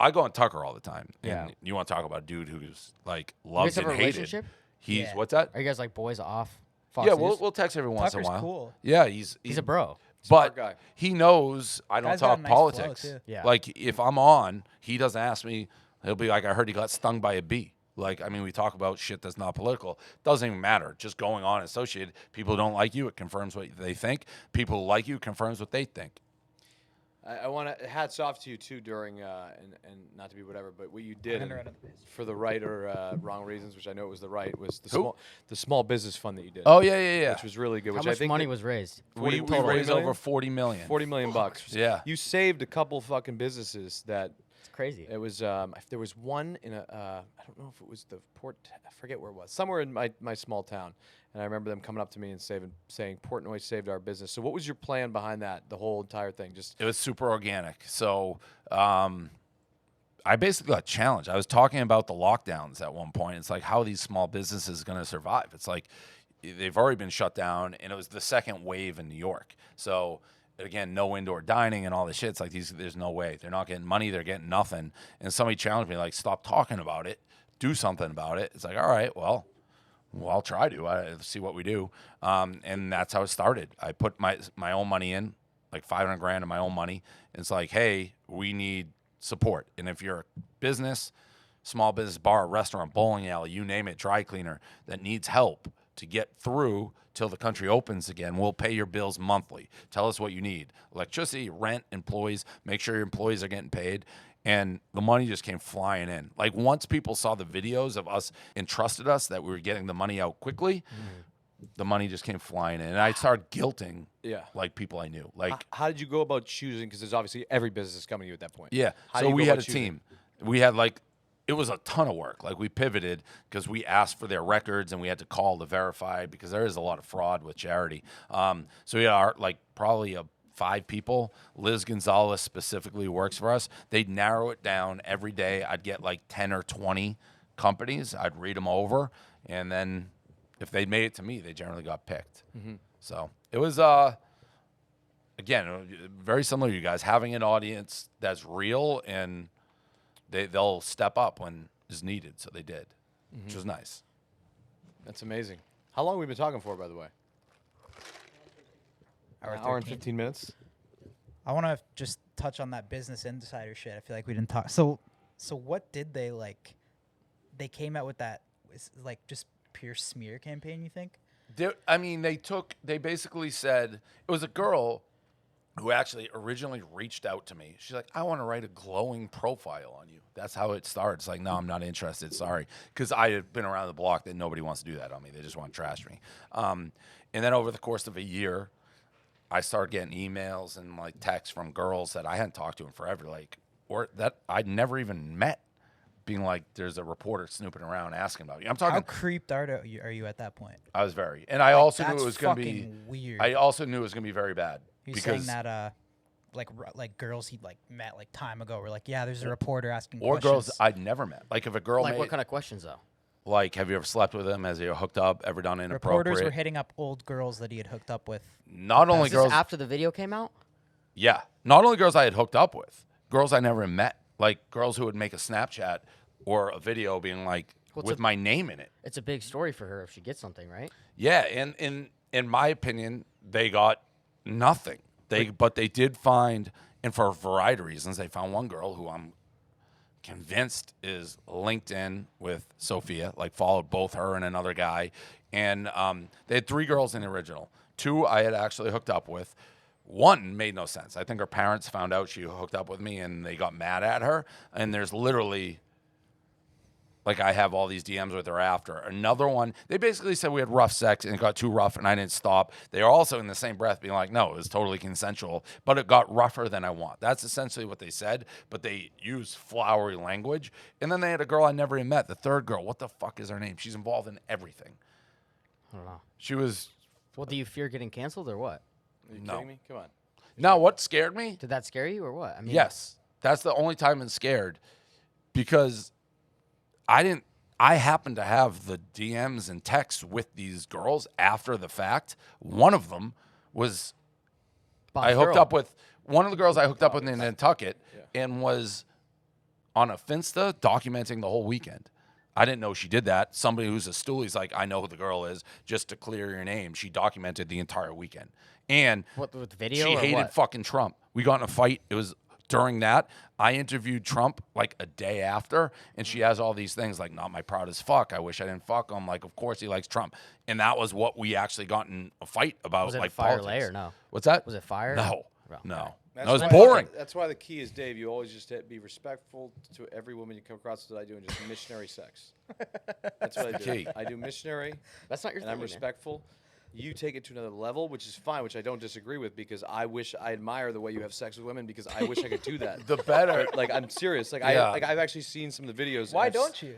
I go on Tucker all the time. And Yeah. you want to talk about a dude who's like You loves guys have and a hated. relationship? He's Yeah. what's that? Are you guys like boys off Fox Yeah, News? we'll text every once in a Tucker's while. cool. Yeah, he's He's a bro. but Smart guy. he knows I don't Guy's got talk a nice flow, politics. too. Yeah. Like if I'm on, he doesn't ask me. He'll be like, I heard he got stung by a bee. Like, I mean, we talk about shit that's not political. Doesn't even matter. Just going on associated. People who don't like you, it confirms what they think. People who like you confirms what they think. I want to hats off to you too during and not to be whatever, but what you did for the right or wrong reasons, which I know it was the right, was the small business fund that you did. Oh yeah. Which was really good. How which much I think money that was raised? We total. raised 40 million? over 40 million. $40 million bucks. Yeah. You saved a couple fucking businesses that. It's crazy. It was there was one in a I don't know if it was the port, I forget where it was, somewhere in my small town, and I remember them coming up to me and saying Portnoy saved our business. So what was your plan behind that, the whole entire thing? It was super organic. So I basically got challenged. I was talking about the lockdowns at one point. It's like, how are these small businesses going to survive? It's like they've already been shut down, and it was the second wave in New York. So again, no indoor dining and all this shit. It's like there's no way. They're not getting money. They're getting nothing. And somebody challenged me, like, stop talking about it. Do something about it. It's like, all right, well, I'll try to. See what we do. And that's how it started. I put my own money in, like $500,000 of my own money. And it's like, hey, we need support. And if you're a business, small business, bar, restaurant, bowling alley, you name it, dry cleaner, that needs help to get through till the country opens again, we'll pay your bills monthly. Tell us what you need. Electricity, rent, employees, make sure your employees are getting paid. And the money just came flying in. Like, once people saw the videos of us and trusted us that we were getting the money out quickly, the money just came flying in. And I started guilting like people I knew. Like, how did you go about choosing? Because there's obviously every business coming to you at that point. yeah. How do So you we go had a about choosing? team. We had it was a ton of work. Like, we pivoted because we asked for their records and we had to call to verify, because there is a lot of fraud with charity. So we had probably 5 people. Liz Gonzalez specifically works for us. They'd narrow it down every day. I'd get like 10 or 20 companies. I'd read them over, and then if they made it to me, they generally got picked. So it was again very similar to you guys, having an audience that's real, and they'll step up when is needed. So they did, which was nice. That's amazing. How long have we been talking for, by the way? An hour and 15 minutes. I want to just touch on that Business Insider shit. I feel like we didn't talk. So what did they like? They came out with that, like, just pure smear campaign, you think? They basically said, it was a girl who actually originally reached out to me. She's like, I want to write a glowing profile on you. That's how it starts. Like, no, I'm not interested. Sorry. Because I have been around the block that nobody wants to do that on me. They just want to trash me. And then over the course of a year, I started getting emails and like texts from girls that I hadn't talked to in forever, or that I'd never even met, being like, "There's a reporter snooping around asking about you." I'm talking. How creeped are you at that point? I was very, and I also knew that's it was going to be fucking weird. I also knew it was going to be very bad. He's because saying that like girls he'd like met like time ago were like, yeah, there's a reporter asking or questions. girls I'd never met. Like, if a girl Like, made, what kind of questions though? like, have you ever slept with him? Has he hooked up? Ever done inappropriate? Reporters were hitting up old girls that he had hooked up with. Not only Was girls. this after the video came out? Yeah. Not only girls I had hooked up with, girls I never met. Like, girls who would make a Snapchat or a video being like, with my name in it. It's a big story for her if she gets something, right? Yeah. And in my opinion, they got nothing. But they did find, and for a variety of reasons, they found one girl who I'm convinced is linked in with Sophia, like followed both her and another guy. And they had 3 girls in the original. 2 I had actually hooked up with. 1 made no sense. I think her parents found out she hooked up with me and they got mad at her. And there's literally, like, I have all these DMs with her after. Another one, they basically said we had rough sex and it got too rough and I didn't stop. They are also in the same breath being like, no, it was totally consensual, but it got rougher than I want. That's essentially what they said, but they used flowery language. And then they had a girl I never even met, the 3rd girl. What the fuck is her name? She's involved in everything. I don't know. She was... Well, do you fear getting canceled or what? Are you No. kidding me? Come on. Now, what scared me? Did that scare you or what? I mean, Yes. That's the only time I'm scared, because I happened to have the DMs and texts with these girls after the fact. One of them was Bob's I hooked girl. up with one of the girls I hooked up with in Nantucket and was on a Finsta documenting the whole weekend. I didn't know she did that. Somebody who's a stoolie's like, I know who the girl is. Just to clear your name, she documented the entire weekend. And What, with video she or hated what? fucking Trump. We got in a fight. It was during that. I interviewed Trump like a day after, and she has all these things like, not my proudest fuck. I wish I didn't fuck him. Like, of course he likes Trump. And that was what we actually got in a fight about. Was it like fire politics. lay or no? What's that? Was it fire? No. Well, No. No, it's boring. That's why the key is, Dave, you always just be respectful to every woman you come across that I do, and just missionary sex. That's what I do. Key. I do missionary, That's not your and thing. I'm respectful. You take it to another level, which is fine, which I don't disagree with, because I admire the way you have sex with women, because I wish I could do that. The better. Like, I'm serious. Like, Yeah. I've actually seen some of the videos. Why and I've don't you?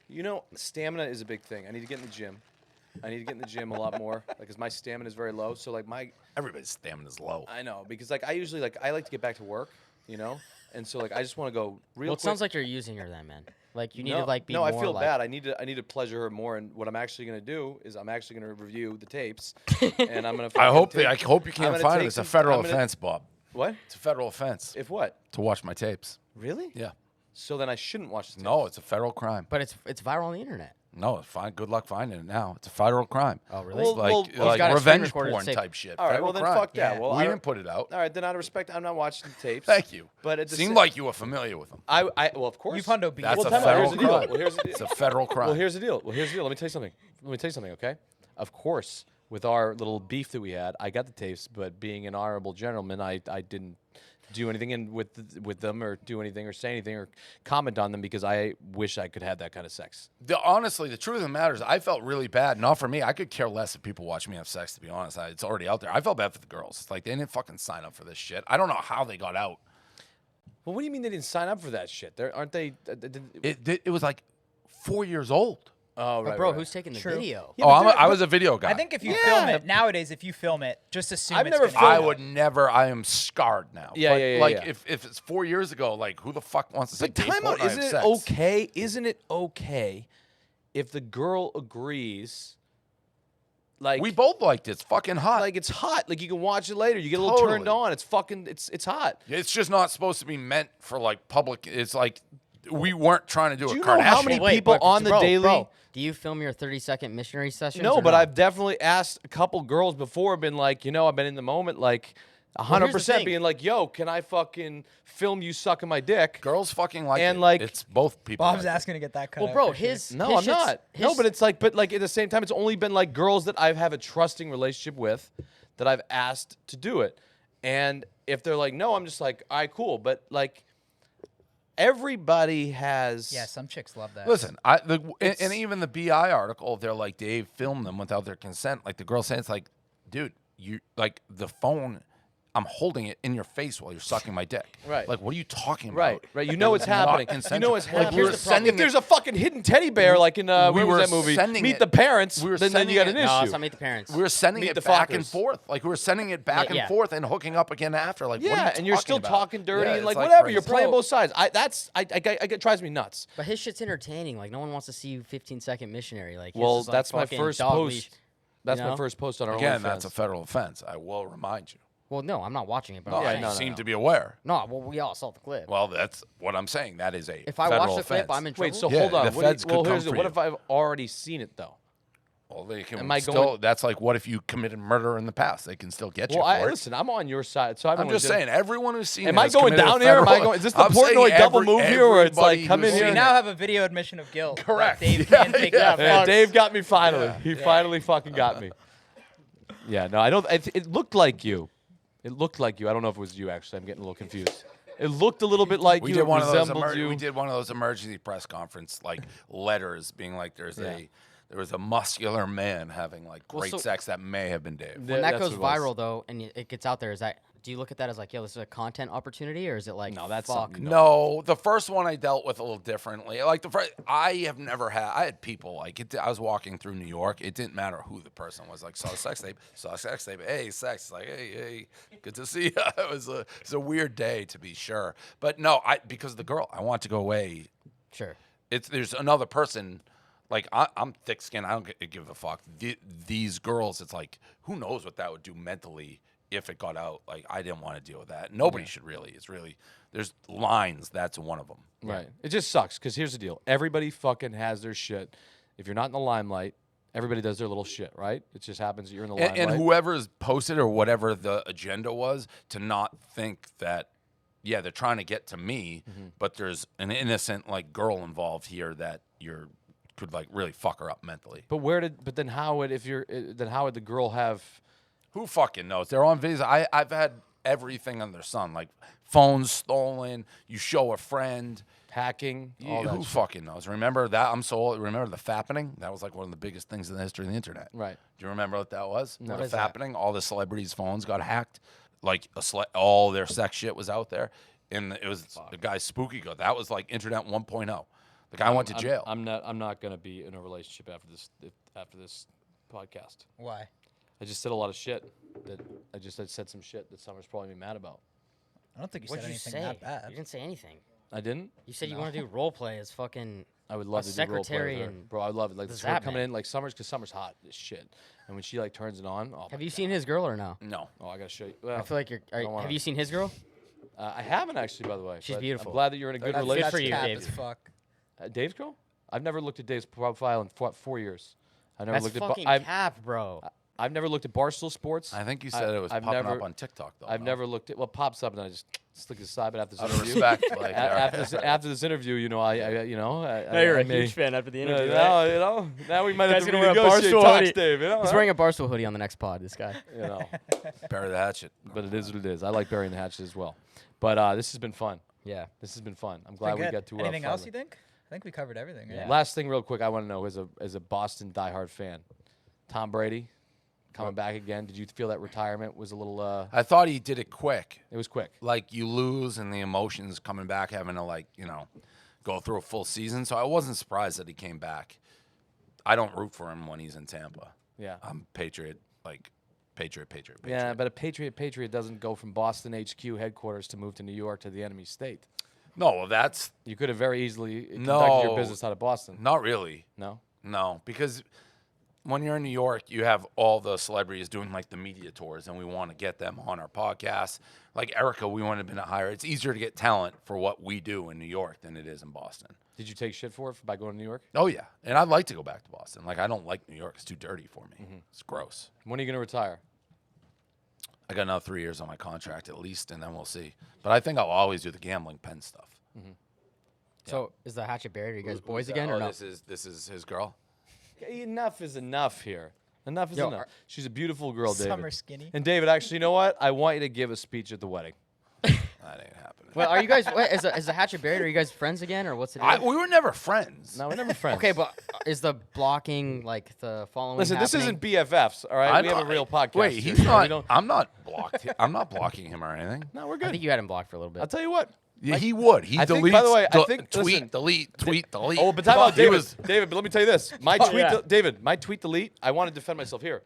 You know, stamina is a big thing. I need to get in the gym. I need to get in the gym a lot more, because my stamina is very low. So, like, Everybody's stamina's low. I know, because, like, I usually, like, I like to get back to work, you know? And so, like, I just want to go real Well, it quick. sounds like you're using her then, man. Like you need no, to like be no, more I feel like, bad. I need to pleasure her more, and what I'm actually gonna do is I'm actually gonna review the tapes, and I'm gonna. I hope take, you can't gonna find it. take It's a some- federal I'm gonna- offense, Bob. What? It's a federal offense If what? to watch my tapes. Really? Yeah. So then I shouldn't watch the tapes. No, it's a federal crime. But it's viral on the internet. No, it's fine. Good luck finding it now. It's a federal crime. Oh, really? Well, It's like he's got a screen revenge recorder porn to type shit. All right, Federal well then crime. fuck that. Yeah. Well, We I didn't put it out. All right, then out of respect, I'm not watching the tapes. Thank you. But at the Seemed sa- like you were familiar with them. well, of course. You've hundo beat. That's Well, a time out. federal Here's the deal. crime. Well, here's the deal. It's a federal crime. Well, here's the deal. Let me tell you something. Okay. Of course, with our little beef that we had, I got the tapes, but being an honorable gentleman, I didn't do anything with them or do anything or say anything or comment on them, because I wish I could have that kind of sex. Honestly, the truth of the matter is, I felt really bad. Not for me. I could care less if people watch me have sex, to be honest. It's already out there. I felt bad for the girls. It's like, they didn't fucking sign up for this shit. I don't know how they got out. Well, what do you mean they didn't sign up for that shit? Aren't they? It was like 4 years old. Oh, But right. bro, right. who's taking the True. video? Yeah, Oh, but I was a video guy. I think if you film it nowadays, if you film it, just assume I've it's never gonna filmed be I out. would never. I am scarred now. Yeah, But, yeah, yeah, Like yeah. if it's 4 years ago, like who the fuck wants to say But Dave time out. Portnoy Isn't have it sex? okay? Isn't it okay if the girl agrees? Like We both liked it. It's fucking hot. like it's hot. Like you can watch it later. You get a little turned Totally. on. It's fucking. It's hot. It's just not supposed to be meant for like public. It's like we weren't trying to do Do a you Kardashian. know how many people on the daily? Bro, do you film your 30-second missionary sessions? No, or but I've definitely asked a couple girls before. Been like, I've been in the moment, like here's the 100%, thing. being like, yo, can I fucking film you sucking my dick? Girls fucking like And, it. like- It's both people. Bob's like it. asking to get that cut Well, out bro, for sure. his No, I'm shit's- not. No, his- but it's like, at the same time, it's only been like girls that I have a trusting relationship with that I've asked to do it. And if they're like, no, I'm just like, all right, cool. But like, everybody has. Yeah, some chicks love that. Listen, and even the BI article, they're like, Dave filmed them without their consent. Like the girl saying, it's like, dude, you like the phone. I'm holding it in your face while you're sucking my dick. Right. Like, what are you talking Right, about? right. You know it's Not happening. You consensual. know it's Like, happening. we were Here's the problem. sending If there's it- a fucking hidden teddy bear, like in We what were was that movie? sending Meet it- the Parents. we were then you sending got an it- issue. No, it's not Meet the Parents. We were sending Meet it the back and fuckers. forth. Like we were sending it back Yeah. and forth and hooking up again after. Like, what are Yeah, you and you're still about? talking dirty Yeah, and like it's whatever. You're crazy. playing Bro. both sides. It drives me nuts. But his shit's entertaining. Like no one wants to see you 15-second missionary. Like his Well, is, like, that's my fucking first dog post. leash, That's you my know? first post on our Again, OnlyFans. that's a federal offense. I will remind you. Well, no, I'm not watching it. But No, I'm Yeah, saying- you no, seem no. to be aware. No, well, we all saw the clip. Well, that's what I'm saying. That is a If I federal watch the clip, offense. I'm in trouble. Wait, so Yeah, hold on. the feds could come here's for what you. if I've already seen it though? Well, they can Am I still. going- That's like, what if you committed murder in the past? They can still get you Well, for it. listen, I'm on your side, so I'm just saying, everyone who's seen Am it I has going committed a down here? Am I federal- going- is this the I'm saying Portnoy double move here where it's like, everybody come in who's here We seen now it- have a video admission of guilt. that Correct. Dave Yeah, can't take yeah. that. Yeah, fuck. Dave got me finally. He finally fucking got me. Yeah, no, I don't. It looked like you. It looked like you. I don't know if it was you. Actually, I'm getting a little confused. It looked a little bit like We you. did It one of those. resembled you. We did one of those emergency press conference like letters, being like, there was a muscular man having like Well, great so- sex that may have been Dave. when Yeah, that that's goes what it was. viral though, and it gets out there, do you look at that as like, yo, this is a content opportunity, or is it like, No, that's fuck? something- No, the first one I dealt with a little differently. Like the first, I had people like it. I was walking through New York. It didn't matter who the person was. Like saw a sex tape. Hey, sex. Like hey, good to see you. It was a weird day to be sure. But no, because of the girl, I want to go away. Sure. There's another person. Like I'm thick-skinned. I don't give a fuck. These girls, it's like, who knows what that would do mentally if it got out. Like I didn't want to deal with that. Nobody should really. It's really, there's lines. That's one of them. Right. It just sucks because here's the deal. Everybody fucking has their shit. If you're not in the limelight, everybody does their little shit, right? It just happens that you're in the limelight. And whoever's posted or whatever the agenda was, to not think that, yeah, they're trying to get to me, but there's an innocent like girl involved here that could like really fuck her up mentally. But then how would the girl have? Who fucking knows? They're on videos. I've had everything under the sun, like phones stolen. You show a friend. Hacking, all that Who shit. fucking knows? Remember that? I'm so old. Remember the fappening? That was like one of the biggest things in the history of the internet. Right. Do you remember what that was? No. The What is that? fappening. All the celebrities' phones got hacked. Like all their sex shit was out there, and it was the guy's spooky. That was like internet 1.0. The guy went to jail. I'm not gonna be in a relationship after this podcast. Why? I just said a lot of shit. I said some shit that Summer's probably be mad about. I don't think you What'd said you anything say? that bad. You didn't say anything. I didn't. You said you want to do role play as fucking. I would love a to do role play secretary with her. and Bro, I love it. Like the this her coming Zapman. in like because Summer's hot as shit, and when she like turns it on, oh, Have you seen his girl or no? No. Oh, I gotta show you. I Well, feel like you're. don't wanna- Have you seen his girl? I haven't actually, by the way. She's but beautiful. I'm glad that you're in a good That's relationship. for you, cap Dave. as fuck. Dave's girl? I've never looked at Dave's profile in 4 years. I've never That's looked fucking at. cap, bro. I've never looked at Barstool Sports. I think you said it was I've popping never- up on TikTok though. I've no? never looked at. Well, it pops up and I just stick it aside. But after this Out of interview, respect, like, after this interview, you know, I Now you're I a may- huge fan after the Yeah, interview. now, right? you know, now we might Guy's have to gonna wear a renegotiate Barstool talks, hoodie. Dave. You know, He's huh? wearing a Barstool hoodie on the next pod. This guy. You know, bury the hatchet. but it is what it is. I like burying the hatchet as well. But this has been fun. Yeah. This has been fun. I'm Been glad we good. got to. Anything else you finally- think? I think we covered everything. Right? Yeah. Last thing, real quick, I want to know as a Boston diehard fan, Tom Brady coming back again. Did you feel that retirement was a little? I thought he did it quick. It was quick. Like you lose and the emotions coming back, having to go through a full season. So I wasn't surprised that he came back. I don't root for him when he's in Tampa. Yeah. I'm Patriot. Patriot. Yeah, but a Patriot doesn't go from Boston HQ headquarters to move to New York to the enemy state. No, well, that's You could have very easily conducted No. your business out of Boston. not really. No? Because when you're in New York, you have all the celebrities doing like the media tours, and we want to get them on our podcast. Like Erica, we want to hire. It's easier to get talent for what we do in New York than it is in Boston. Did you take shit for it by going to New York? Oh yeah, and I'd like to go back to Boston. Like I don't like New York; it's too dirty for me. It's gross. When are you going to retire? I got another 3 years on my contract at least, and then we'll see. But I think I'll always do the gambling pen stuff. So is the hatchet buried? Are you guys boys again or no? This is his girl. Okay, enough is enough here. Enough is Yo, enough. are- She's a beautiful girl, David. Summer skinny. And David, actually, you know what? I want you to give a speech at the wedding. That ain't happening. Well, are you guys? Wait, is the hatchet buried? Are you guys friends again, or what's it? We were never friends. No, we're never friends. Okay, but is the blocking like the following? Listen, this happening? isn't BFFs, all right? I'm We have a not- real podcast. Wait, here, he's so we not. don't- I'm not blocked. I'm not blocking him or anything. No, we're I good. think you had him blocked for a little bit. I'll tell you what. Yeah, he would. He I deletes. think, by the way, I de- think- tweet, listen, delete, tweet, delete. Oh, but time out, He David. was- David, but let me tell you this. My tweet, yeah. David, my tweet delete, I want to defend myself here.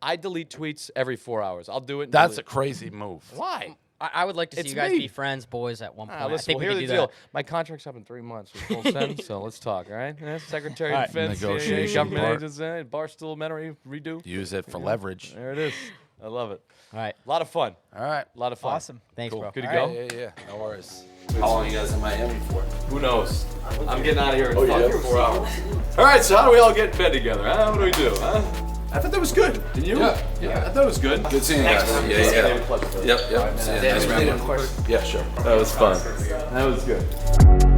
I delete tweets every 4 hours. I'll do it. and That's a delete. crazy move. Why? I would like to see It's you guys me. be friends, boys, at one point. I Listen, think well, we here's could the do deal. that. My contract's up in 3 months with full send, so let's talk, all right? Secretary All of right. Defense, Negotiation government part. agents, Barstool, Missionary, redo. Use it for leverage. There it is. I love it. All right. A lot of fun. All right. A lot of fun. Awesome. Thanks, Cool. bro. Good to All go? right, yeah. No worries. How long are you guys in Miami for? Who knows? I'm getting out of here in yeah? fucking 4 hours. All right, so how do we all get in bed together? Huh? What do we do? Huh? I thought that was good. Didn't you? Yeah. I thought it was good. Good seeing you guys. Yeah. Yep. See you. Nice Of course. Yeah, sure. That was fun. That was good.